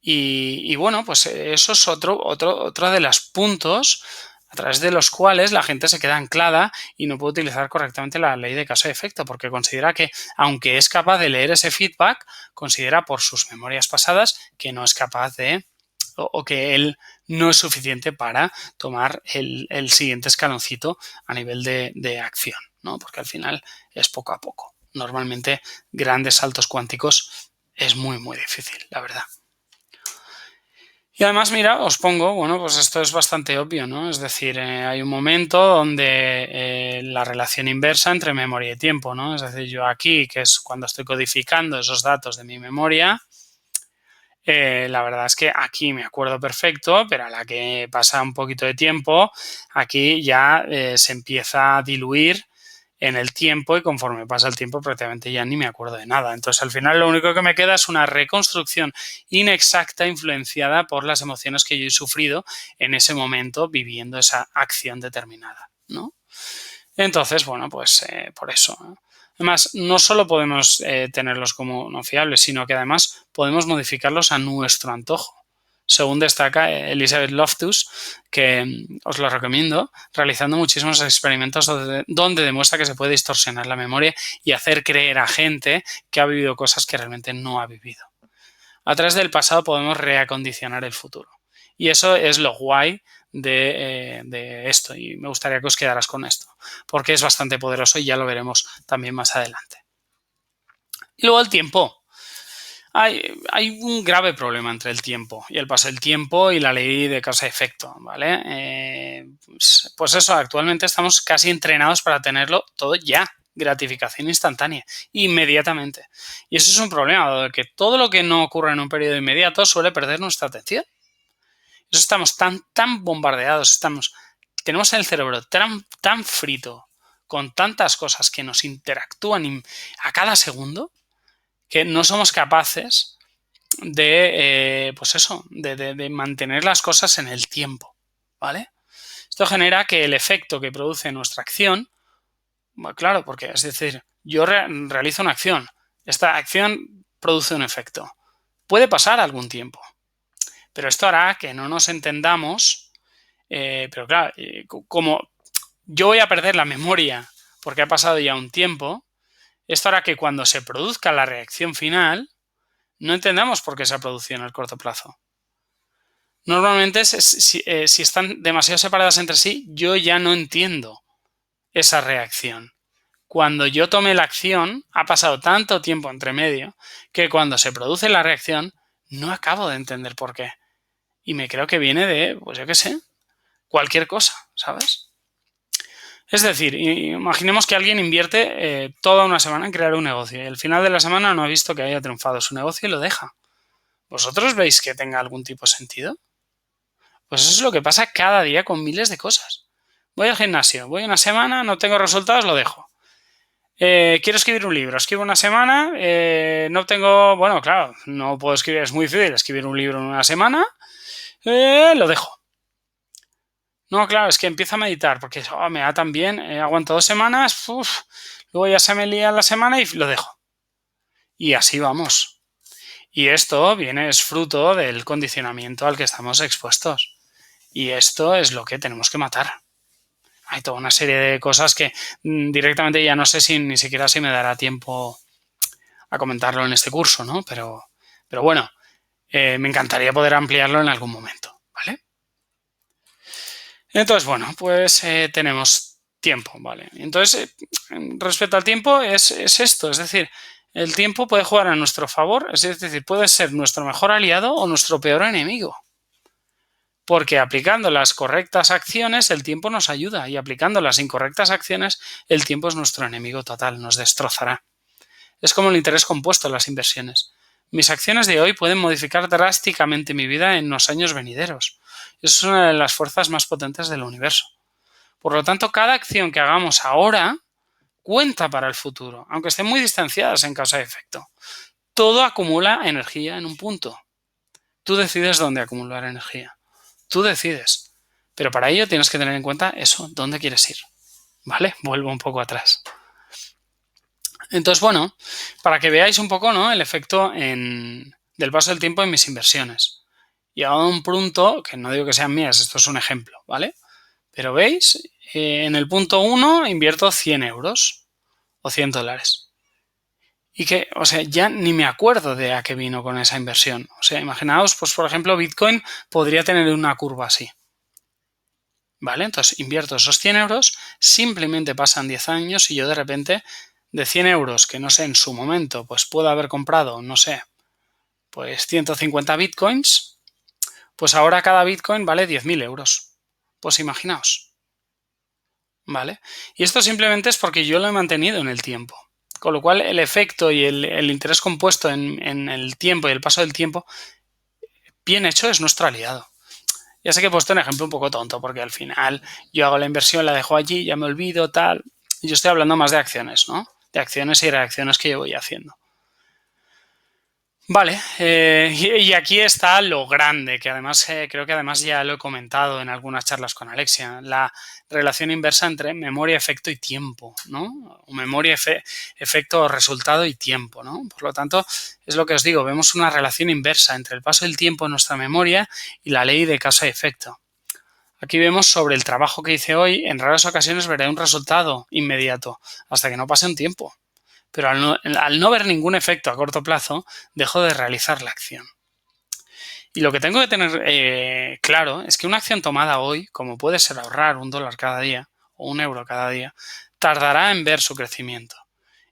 Y bueno, pues eso es otro de los puntos a través de los cuales la gente se queda anclada y no puede utilizar correctamente la ley de causa y efecto, porque considera que, aunque es capaz de leer ese feedback, considera por sus memorias pasadas que no es capaz de o que él no es suficiente para tomar el siguiente escaloncito a nivel de acción, ¿no? Porque al final es poco a poco. Normalmente grandes saltos cuánticos es muy, muy difícil, la verdad. Y además, mira, os pongo, bueno, pues esto es bastante obvio, ¿no? Es decir, hay un momento donde la relación inversa entre memoria y tiempo, ¿no? Es decir, yo aquí, que es cuando estoy codificando esos datos de mi memoria, la verdad es que aquí me acuerdo perfecto, pero a la que pasa un poquito de tiempo, aquí ya se empieza a diluir en el tiempo y conforme pasa el tiempo prácticamente ya ni me acuerdo de nada. Entonces al final lo único que me queda es una reconstrucción inexacta influenciada por las emociones que yo he sufrido en ese momento viviendo esa acción determinada, ¿no? Entonces, bueno, pues por eso, ¿no? Además, no solo podemos tenerlos como no fiables, sino que además podemos modificarlos a nuestro antojo. Según destaca Elizabeth Loftus, que os lo recomiendo, realizando muchísimos experimentos donde demuestra que se puede distorsionar la memoria y hacer creer a gente que ha vivido cosas que realmente no ha vivido. A través del pasado podemos reacondicionar el futuro. Y eso es lo guay de esto, y me gustaría que os quedaras con esto, porque es bastante poderoso y ya lo veremos también más adelante. Y luego el tiempo. Hay un grave problema entre el tiempo y el paso del tiempo y la ley de causa-efecto, ¿vale? Pues eso, actualmente estamos casi entrenados para tenerlo todo ya, gratificación instantánea, inmediatamente. Y eso es un problema, dado que todo lo que no ocurre en un periodo inmediato suele perder nuestra atención. Eso estamos tan bombardeados, tenemos el cerebro tan frito con tantas cosas que nos interactúan a cada segundo que no somos capaces pues eso, de mantener las cosas en el tiempo, ¿vale? Esto genera que el efecto que produce nuestra acción, bueno, claro, porque es decir, yo realizo una acción, esta acción produce un efecto. Puede pasar algún tiempo, pero esto hará que no nos entendamos, pero claro, como yo voy a perder la memoria porque ha pasado ya un tiempo, esto hará que cuando se produzca la reacción final, no entendamos por qué se ha producido en el corto plazo. Normalmente, si están demasiado separadas entre sí, yo ya no entiendo esa reacción. Cuando yo tomé la acción, ha pasado tanto tiempo entre medio que cuando se produce la reacción, no acabo de entender por qué. Y me creo que viene de, pues yo qué sé, cualquier cosa, ¿sabes? Es decir, imaginemos que alguien invierte toda una semana en crear un negocio y al final de la semana no ha visto que haya triunfado su negocio y lo deja. ¿Vosotros veis que tenga algún tipo de sentido? Pues eso es lo que pasa cada día con miles de cosas. Voy al gimnasio, voy una semana, no tengo resultados, lo dejo. Quiero escribir un libro, escribo una semana, no tengo, bueno, claro, no puedo escribir, es muy difícil escribir un libro en una semana, lo dejo. No, claro, es que empiezo a meditar porque me da tan bien, aguanto 2 semanas, luego ya se me lía la semana y lo dejo. Y así vamos. Y esto es fruto del condicionamiento al que estamos expuestos. Y esto es lo que tenemos que matar. Hay toda una serie de cosas que directamente ya no sé ni siquiera si me dará tiempo a comentarlo en este curso, ¿no? Pero bueno, me encantaría poder ampliarlo en algún momento, ¿vale? Entonces, bueno, pues tenemos tiempo, ¿vale? Entonces, respecto al tiempo es esto, es decir, el tiempo puede jugar a nuestro favor, es decir, puede ser nuestro mejor aliado o nuestro peor enemigo. Porque aplicando las correctas acciones el tiempo nos ayuda y aplicando las incorrectas acciones el tiempo es nuestro enemigo total, nos destrozará. Es como el interés compuesto en las inversiones. Mis acciones de hoy pueden modificar drásticamente mi vida en los años venideros. Eso es una de las fuerzas más potentes del universo. Por lo tanto, cada acción que hagamos ahora cuenta para el futuro, aunque estén muy distanciadas en causa y efecto. Todo acumula energía en un punto. Tú decides dónde acumular energía. Tú decides. Pero para ello tienes que tener en cuenta eso, dónde quieres ir. ¿Vale? Vuelvo un poco atrás. Entonces, bueno, para que veáis un poco, ¿no?, el efecto del paso del tiempo en mis inversiones. Y a un punto, que no digo que sean mías, esto es un ejemplo, ¿vale? Pero veis, en el punto 1 invierto 100 euros o $100. y que, o sea, ya ni me acuerdo de a qué vino con esa inversión. O sea, imaginaos, pues por ejemplo, Bitcoin podría tener una curva así. ¿Vale? Entonces invierto esos 100 euros, simplemente pasan 10 años y yo de repente de 100 euros que no sé en su momento pues puedo haber comprado, no sé, pues 150 bitcoins, pues ahora cada bitcoin vale 10.000 euros. Pues imaginaos, ¿vale? Y esto simplemente es porque yo lo he mantenido en el tiempo. Con lo cual el efecto y el interés compuesto en el tiempo y el paso del tiempo, bien hecho, es nuestro aliado. Ya sé que he puesto un ejemplo un poco tonto, porque al final yo hago la inversión, la dejo allí, ya me olvido, tal. Y yo estoy hablando más de acciones, ¿no? De acciones y reacciones que yo voy haciendo. Vale, y aquí está lo grande, que además creo que además ya lo he comentado en algunas charlas con Alexia, la relación inversa entre memoria, efecto y tiempo, ¿no? Memoria, efecto, resultado y tiempo, ¿no? Por lo tanto, es lo que os digo, vemos una relación inversa entre el paso del tiempo en nuestra memoria y la ley de causa y efecto. Aquí vemos sobre el trabajo que hice hoy, en raras ocasiones veré un resultado inmediato, hasta que no pase un tiempo. Pero al no ver ningún efecto a corto plazo, dejo de realizar la acción. Y lo que tengo que tener claro es que una acción tomada hoy, como puede ser ahorrar $1 cada día o €1 cada día, tardará en ver su crecimiento.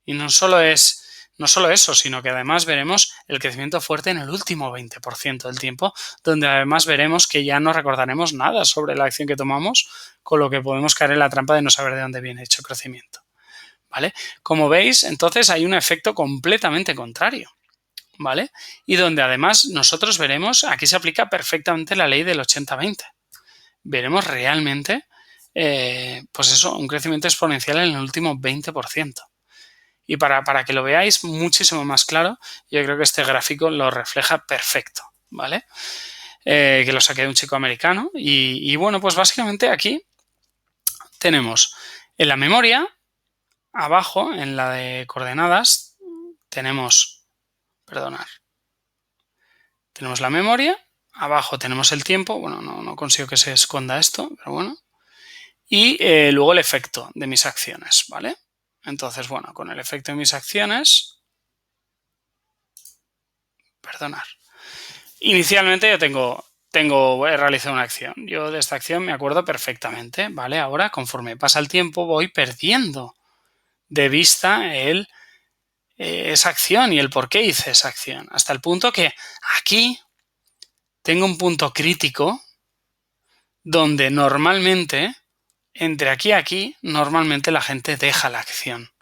Y no solo eso, sino que además veremos el crecimiento fuerte en el último 20% del tiempo, donde además veremos que ya no recordaremos nada sobre la acción que tomamos, con lo que podemos caer en la trampa de no saber de dónde viene dicho crecimiento. ¿Vale? Como veis, entonces hay un efecto completamente contrario, ¿vale? Y donde además nosotros veremos, aquí se aplica perfectamente la ley del 80-20. Veremos realmente, pues eso, un crecimiento exponencial en el último 20%. Y para que lo veáis muchísimo más claro, yo creo que este gráfico lo refleja perfecto, ¿vale? Que lo saqué de un chico americano. Y bueno, pues básicamente aquí tenemos en la memoria, abajo, en la de coordenadas, tenemos la memoria, abajo tenemos el tiempo, bueno, no consigo que se esconda esto, pero bueno, y luego el efecto de mis acciones, ¿vale? Entonces, bueno, con el efecto de mis acciones, inicialmente yo he realizado una acción. Yo de esta acción me acuerdo perfectamente, ¿vale? Ahora, conforme pasa el tiempo, voy perdiendo de vista esa acción y el por qué hice esa acción. Hasta el punto que aquí tengo un punto crítico donde normalmente, entre aquí y aquí, normalmente la gente deja la acción.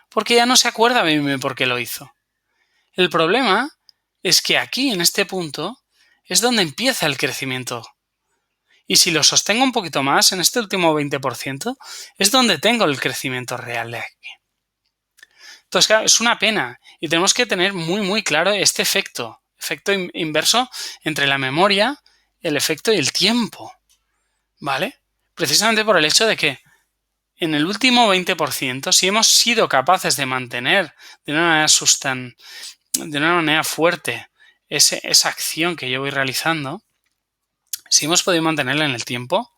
Porque ya no se acuerda bien por qué lo hizo. El problema es que aquí, en este punto, es donde empieza el crecimiento. Y si lo sostengo un poquito más, en este último 20%, es donde tengo el crecimiento real de aquí. Entonces, claro, es una pena y tenemos que tener muy, muy claro este efecto inverso entre la memoria, el efecto y el tiempo, ¿vale? Precisamente por el hecho de que en el último 20%, si hemos sido capaces de mantener de una manera fuerte esa acción que yo voy realizando, si hemos podido mantenerla en el tiempo,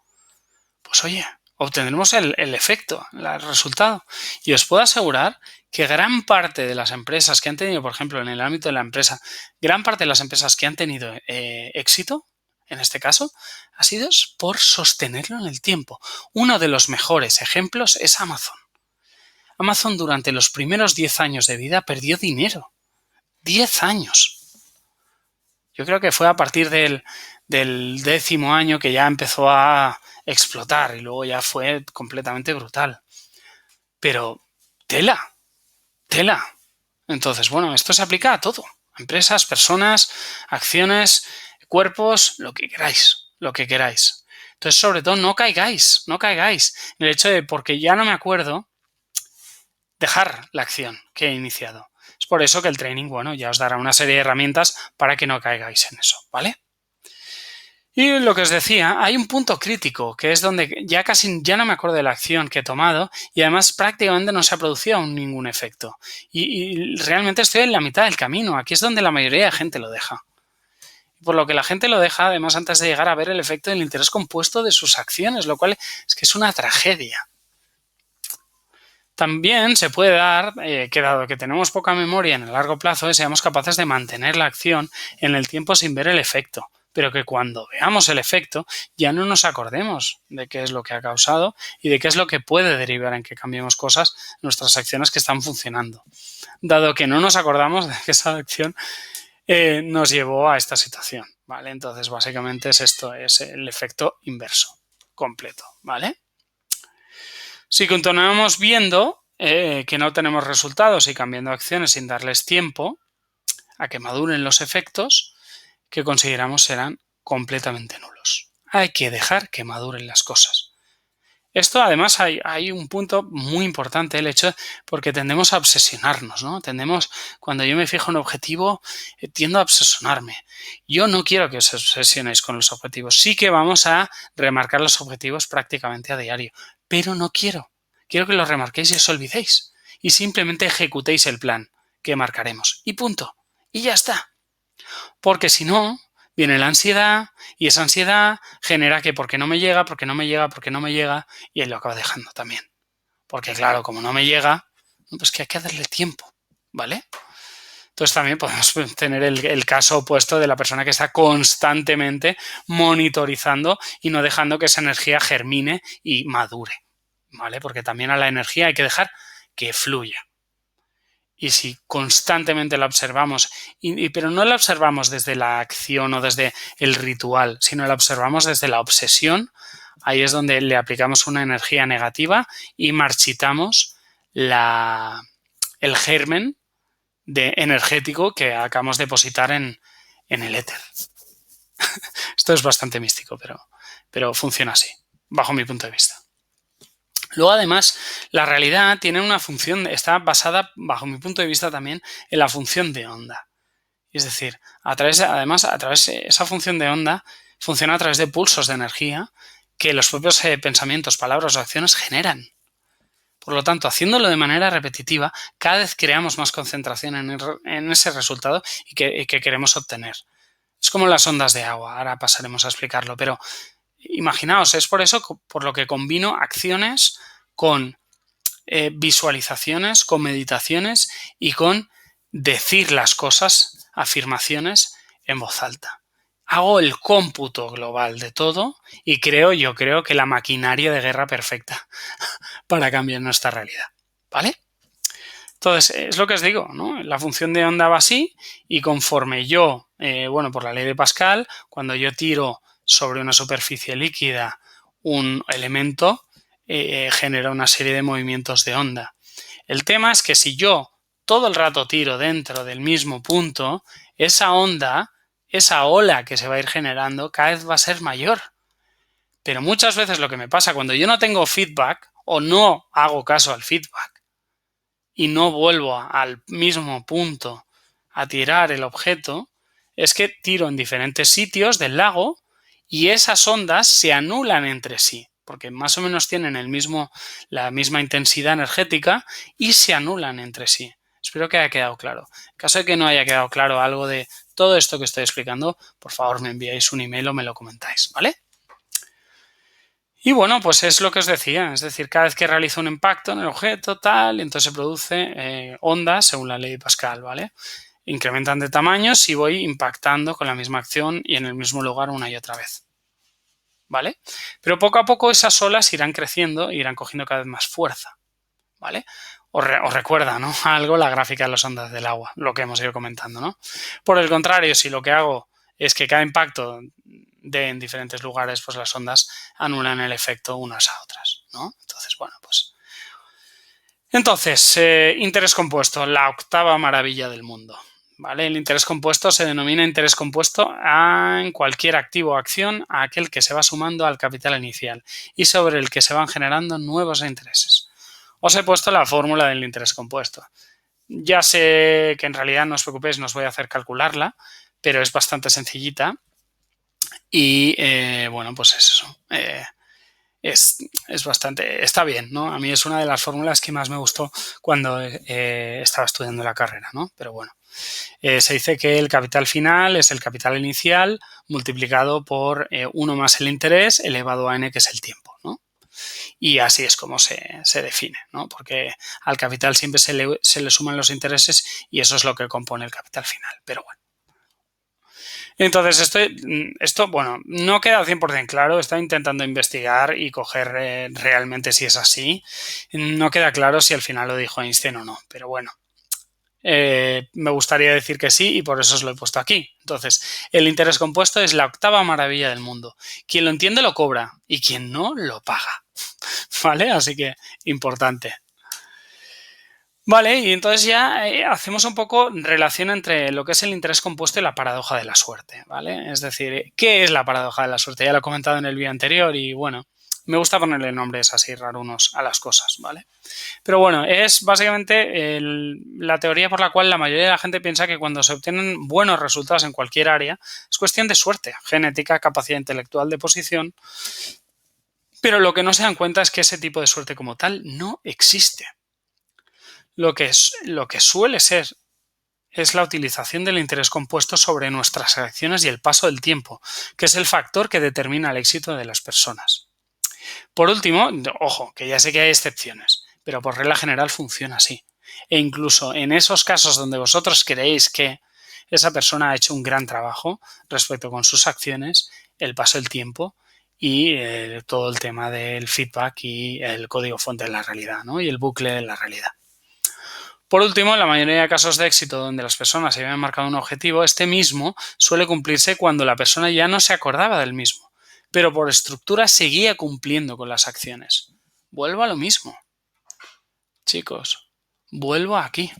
pues oye, obtendremos el efecto, el resultado. Y os puedo asegurar que gran parte de las empresas que han tenido, por ejemplo, en el ámbito de la empresa, gran parte de las empresas que han tenido éxito, en este caso, ha sido por sostenerlo en el tiempo. Uno de los mejores ejemplos es Amazon. Amazon durante los primeros 10 años de vida perdió dinero. 10 años. Yo creo que fue a partir del 10º año que ya empezó a explotar y luego ya fue completamente brutal. Pero tela. Entonces, bueno, esto se aplica a todo. Empresas, personas, acciones, cuerpos, lo que queráis. Entonces, sobre todo, no caigáis en el hecho de, porque ya no me acuerdo, dejar la acción que he iniciado. Es por eso que el training, bueno, ya os dará una serie de herramientas para que no caigáis en eso, ¿vale? Y lo que os decía, hay un punto crítico, que es donde ya no me acuerdo de la acción que he tomado y además prácticamente no se ha producido aún ningún efecto. Y realmente estoy en la mitad del camino, aquí es donde la mayoría de gente lo deja. Por lo que la gente lo deja, además, antes de llegar a ver el efecto del interés compuesto de sus acciones, lo cual es que es una tragedia. También se puede dar que dado que tenemos poca memoria en el largo plazo, seamos capaces de mantener la acción en el tiempo sin ver el efecto, pero que cuando veamos el efecto ya no nos acordemos de qué es lo que ha causado y de qué es lo que puede derivar en que cambiemos cosas, nuestras acciones que están funcionando. Dado que no nos acordamos de que esa acción nos llevó a esta situación, ¿vale? Entonces, básicamente es esto, es el efecto inverso completo, ¿vale? Si continuamos viendo que no tenemos resultados y cambiando acciones sin darles tiempo a que maduren los efectos, que consideramos serán completamente nulos. Hay que dejar que maduren las cosas. Esto, además, hay un punto muy importante, el hecho, porque tendemos a obsesionarnos, ¿no? Cuando yo me fijo en un objetivo, tiendo a obsesionarme. Yo no quiero que os obsesionéis con los objetivos. Sí que vamos a remarcar los objetivos prácticamente a diario, pero no quiero. Quiero que los remarquéis y os olvidéis. Y simplemente ejecutéis el plan que marcaremos. Y punto. Y ya está. Porque si no, viene la ansiedad y esa ansiedad genera que porque no me llega, y él lo acaba dejando también. Porque claro, como no me llega, pues que hay que darle tiempo, ¿vale? Entonces también podemos tener el caso opuesto de la persona que está constantemente monitorizando y no dejando que esa energía germine y madure, ¿vale? Porque también a la energía hay que dejar que fluya. Y si constantemente la observamos, pero no la observamos desde la acción o desde el ritual, sino la observamos desde la obsesión, ahí es donde le aplicamos una energía negativa y marchitamos el germen energético que acabamos de depositar en el éter. Esto es bastante místico, pero funciona así, bajo mi punto de vista. Luego, además, la realidad tiene una función, está basada, bajo mi punto de vista también, en la función de onda. Es decir, esa función de onda funciona a través de pulsos de energía que los propios pensamientos, palabras o acciones generan. Por lo tanto, haciéndolo de manera repetitiva, cada vez creamos más concentración en ese resultado y que queremos obtener. Es como las ondas de agua, ahora pasaremos a explicarlo, pero imaginaos, es por eso por lo que combino acciones con visualizaciones, con meditaciones y con decir las cosas, afirmaciones en voz alta. Hago el cómputo global de todo y yo creo que la maquinaria de guerra perfecta para cambiar nuestra realidad, ¿vale? Entonces, es lo que os digo, ¿no? La función de onda va así y conforme yo, por la ley de Pascal, cuando yo tiro sobre una superficie líquida un elemento, genera una serie de movimientos de onda. El tema es que si yo todo el rato tiro dentro del mismo punto, esa onda, esa ola que se va a ir generando, cada vez va a ser mayor. Pero muchas veces lo que me pasa cuando yo no tengo feedback o no hago caso al feedback y no vuelvo al mismo punto a tirar el objeto, es que tiro en diferentes sitios del lago y esas ondas se anulan entre sí, porque más o menos tienen la misma intensidad energética y se anulan entre sí. Espero que haya quedado claro. En caso de que no haya quedado claro algo de todo esto que estoy explicando, por favor me enviáis un email o me lo comentáis, ¿vale? Y bueno, pues es lo que os decía, es decir, cada vez que realizo un impacto en el objeto, entonces se produce ondas según la ley de Pascal, ¿vale? Incrementan de tamaño si voy impactando con la misma acción y en el mismo lugar una y otra vez, ¿vale? Pero poco a poco esas olas irán creciendo e irán cogiendo cada vez más fuerza, ¿vale? Os recuerda, ¿no? Algo la gráfica de las ondas del agua, lo que hemos ido comentando, ¿no? Por el contrario, si lo que hago es que cada impacto en diferentes lugares, pues las ondas anulan el efecto unas a otras, ¿no? Entonces, bueno, pues... Entonces, interés compuesto, la octava maravilla del mundo, ¿vale? El interés compuesto se denomina interés compuesto en cualquier activo o acción a aquel que se va sumando al capital inicial y sobre el que se van generando nuevos intereses. Os he puesto la fórmula del interés compuesto. Ya sé que en realidad no os preocupéis, no os voy a hacer calcularla, pero es bastante sencillita. Y pues es eso. Es bastante, está bien, ¿no? A mí es una de las fórmulas que más me gustó cuando estaba estudiando la carrera, ¿no? Pero bueno, se dice que el capital final es el capital inicial multiplicado por 1 más el interés elevado a n, que es el tiempo, ¿no? Y así es como se define, ¿no? Porque al capital siempre se le suman los intereses y eso es lo que compone el capital final. Pero bueno. Entonces, esto, bueno, no queda al 100% claro. Está intentando investigar y coger realmente si es así. No queda claro si al final lo dijo Einstein o no, pero bueno. Me gustaría decir que sí y por eso os lo he puesto aquí. Entonces, el interés compuesto es la octava maravilla del mundo. Quien lo entiende lo cobra y quien no lo paga. ¿Vale? Así que importante. Vale, y entonces ya hacemos un poco relación entre lo que es el interés compuesto y la paradoja de la suerte, ¿vale? Es decir, ¿qué es la paradoja de la suerte? Ya lo he comentado en el vídeo anterior y bueno, me gusta ponerle nombres así rarunos a las cosas, ¿vale? Pero bueno, es básicamente la teoría por la cual la mayoría de la gente piensa que cuando se obtienen buenos resultados en cualquier área es cuestión de suerte, genética, capacidad intelectual de posición, pero lo que no se dan cuenta es que ese tipo de suerte como tal no existe. Lo que suele ser es la utilización del interés compuesto sobre nuestras acciones y el paso del tiempo, que es el factor que determina el éxito de las personas. Por último, ojo, que ya sé que hay excepciones, pero por regla general funciona así. E incluso en esos casos donde vosotros creéis que esa persona ha hecho un gran trabajo respecto con sus acciones, el paso del tiempo y todo el tema del feedback y el código fuente de la realidad, ¿no? Y el bucle de la realidad. Por último, en la mayoría de casos de éxito donde las personas se habían marcado un objetivo, este mismo suele cumplirse cuando la persona ya no se acordaba del mismo, pero por estructura seguía cumpliendo con las acciones. Vuelvo a lo mismo. Chicos, vuelvo aquí.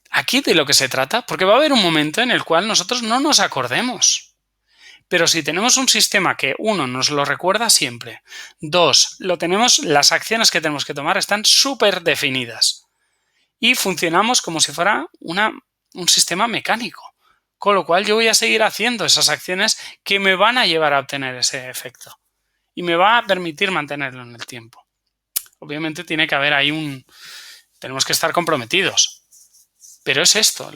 Aquí de lo que se trata, porque va a haber un momento en el cual nosotros no nos acordemos. Pero si tenemos un sistema que, uno, nos lo recuerda siempre, dos, las acciones que tenemos que tomar están súper definidas. Y funcionamos como si fuera un sistema mecánico. Con lo cual yo voy a seguir haciendo esas acciones que me van a llevar a obtener ese efecto. Y me va a permitir mantenerlo en el tiempo. Obviamente tiene que haber ahí tenemos que estar comprometidos. Pero es esto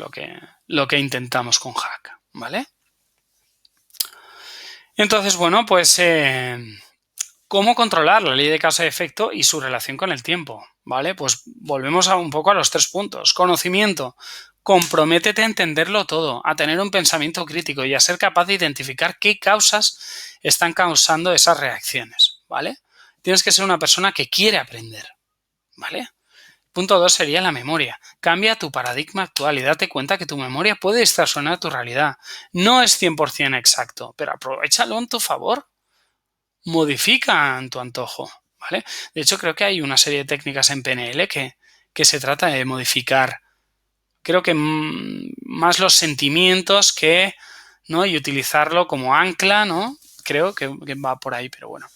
lo que intentamos con Hack, ¿vale? Entonces, bueno, pues ¿cómo controlar la ley de causa y efecto y su relación con el tiempo? ¿Vale? Pues volvemos un poco a los 3 puntos. Conocimiento. Comprométete a entenderlo todo, a tener un pensamiento crítico y a ser capaz de identificar qué causas están causando esas reacciones, ¿vale? Tienes que ser una persona que quiere aprender, ¿vale? Punto 2 sería la memoria. Cambia tu paradigma actual y date cuenta que tu memoria puede distorsionar a tu realidad. No es 100% exacto, pero aprovechalo en tu favor. Modifica en tu antojo, ¿vale? De hecho, creo que hay una serie de técnicas en PNL que se trata de modificar, creo que más los sentimientos ¿no? Y utilizarlo como ancla, ¿no? Creo que va por ahí, pero bueno.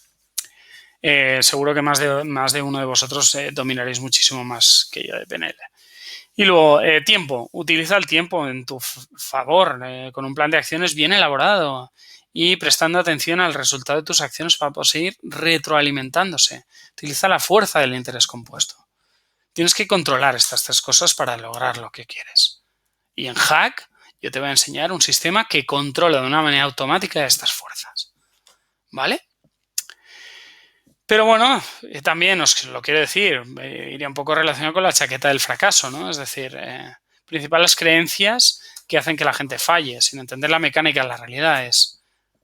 Seguro que más de uno de vosotros dominaréis muchísimo más que yo de PNL. Y luego, tiempo. Utiliza el tiempo en tu favor, con un plan de acciones bien elaborado y prestando atención al resultado de tus acciones para seguir retroalimentándose. Utiliza la fuerza del interés compuesto. Tienes que controlar estas 3 cosas para lograr lo que quieres. Y en Hack yo te voy a enseñar un sistema que controla de una manera automática estas fuerzas. ¿Vale? Pero bueno, también os lo quiero decir, iría un poco relacionado con la chaqueta del fracaso, ¿no? Es decir, principales creencias que hacen que la gente falle, sin entender la mecánica de la realidad es,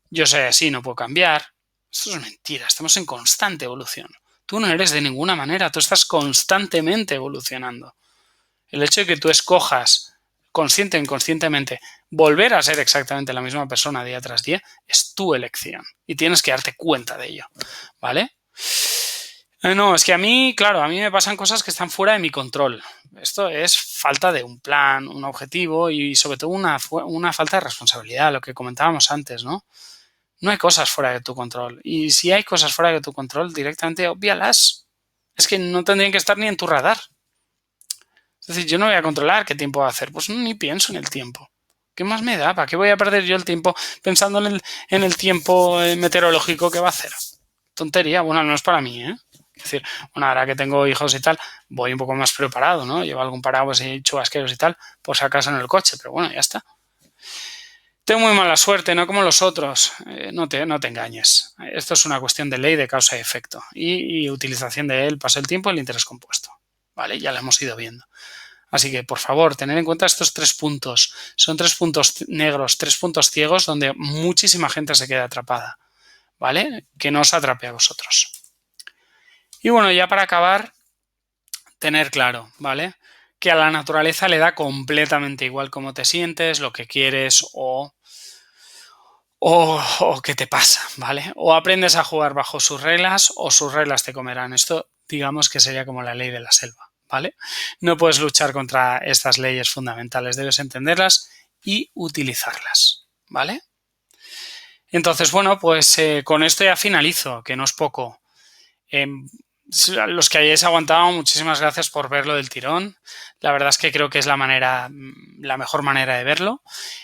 yo soy así, no puedo cambiar. Esto es mentira, estamos en constante evolución. Tú no eres de ninguna manera, tú estás constantemente evolucionando. El hecho de que tú escojas consciente o inconscientemente volver a ser exactamente la misma persona día tras día es tu elección y tienes que darte cuenta de ello, ¿vale? No, es que a mí me pasan cosas que están fuera de mi control. Esto es falta de un plan, un objetivo y sobre todo una falta de responsabilidad, lo que comentábamos antes, ¿no? No hay cosas fuera de tu control. Y si hay cosas fuera de tu control, directamente obvíalas. Es que no tendrían que estar ni en tu radar. Es decir, yo no voy a controlar qué tiempo va a hacer. Pues ni pienso en el tiempo. ¿Qué más me da? ¿Para qué voy a perder yo el tiempo pensando en el tiempo meteorológico que va a hacer? Tontería. Bueno, no es para mí, ¿eh? Es decir, bueno, ahora que tengo hijos y tal, voy un poco más preparado, ¿no? Llevo algún paraguas y chubasqueros y tal, por si acaso en el coche, pero bueno, ya está. Tengo muy mala suerte, no como los otros. No te engañes. Esto es una cuestión de ley de causa y efecto y utilización del paso del tiempo y el interés compuesto. ¿Vale? Ya lo hemos ido viendo. Así que, por favor, tener en cuenta estos 3 puntos. Son 3 puntos negros, 3 puntos ciegos donde muchísima gente se queda atrapada. ¿Vale? Que no os atrape a vosotros. Y bueno, ya para acabar, tener claro, ¿vale? Que a la naturaleza le da completamente igual cómo te sientes, lo que quieres o qué te pasa, ¿vale? O aprendes a jugar bajo sus reglas o sus reglas te comerán. Esto, digamos que sería como la ley de la selva, ¿vale? No puedes luchar contra estas leyes fundamentales, debes entenderlas y utilizarlas, ¿vale? Entonces, bueno, pues con esto ya finalizo, que no es poco. Los que hayáis aguantado, muchísimas gracias por verlo del tirón. La verdad es que creo que es la mejor manera de verlo,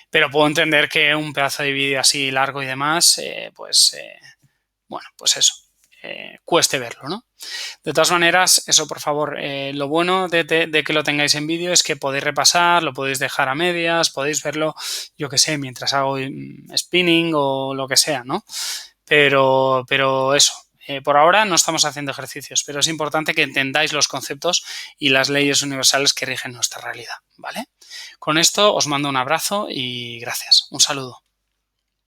pero puedo entender que un pedazo de vídeo así largo y demás, bueno, pues eso, cueste verlo, ¿no? De todas maneras, eso por favor, lo bueno de que lo tengáis en vídeo es que podéis repasar, lo podéis dejar a medias, podéis verlo, yo que sé, mientras hago spinning o lo que sea, ¿no? Pero eso, por ahora no estamos haciendo ejercicios, pero es importante que entendáis los conceptos y las leyes universales que rigen nuestra realidad, ¿vale? Con esto os mando un abrazo y gracias. Un saludo.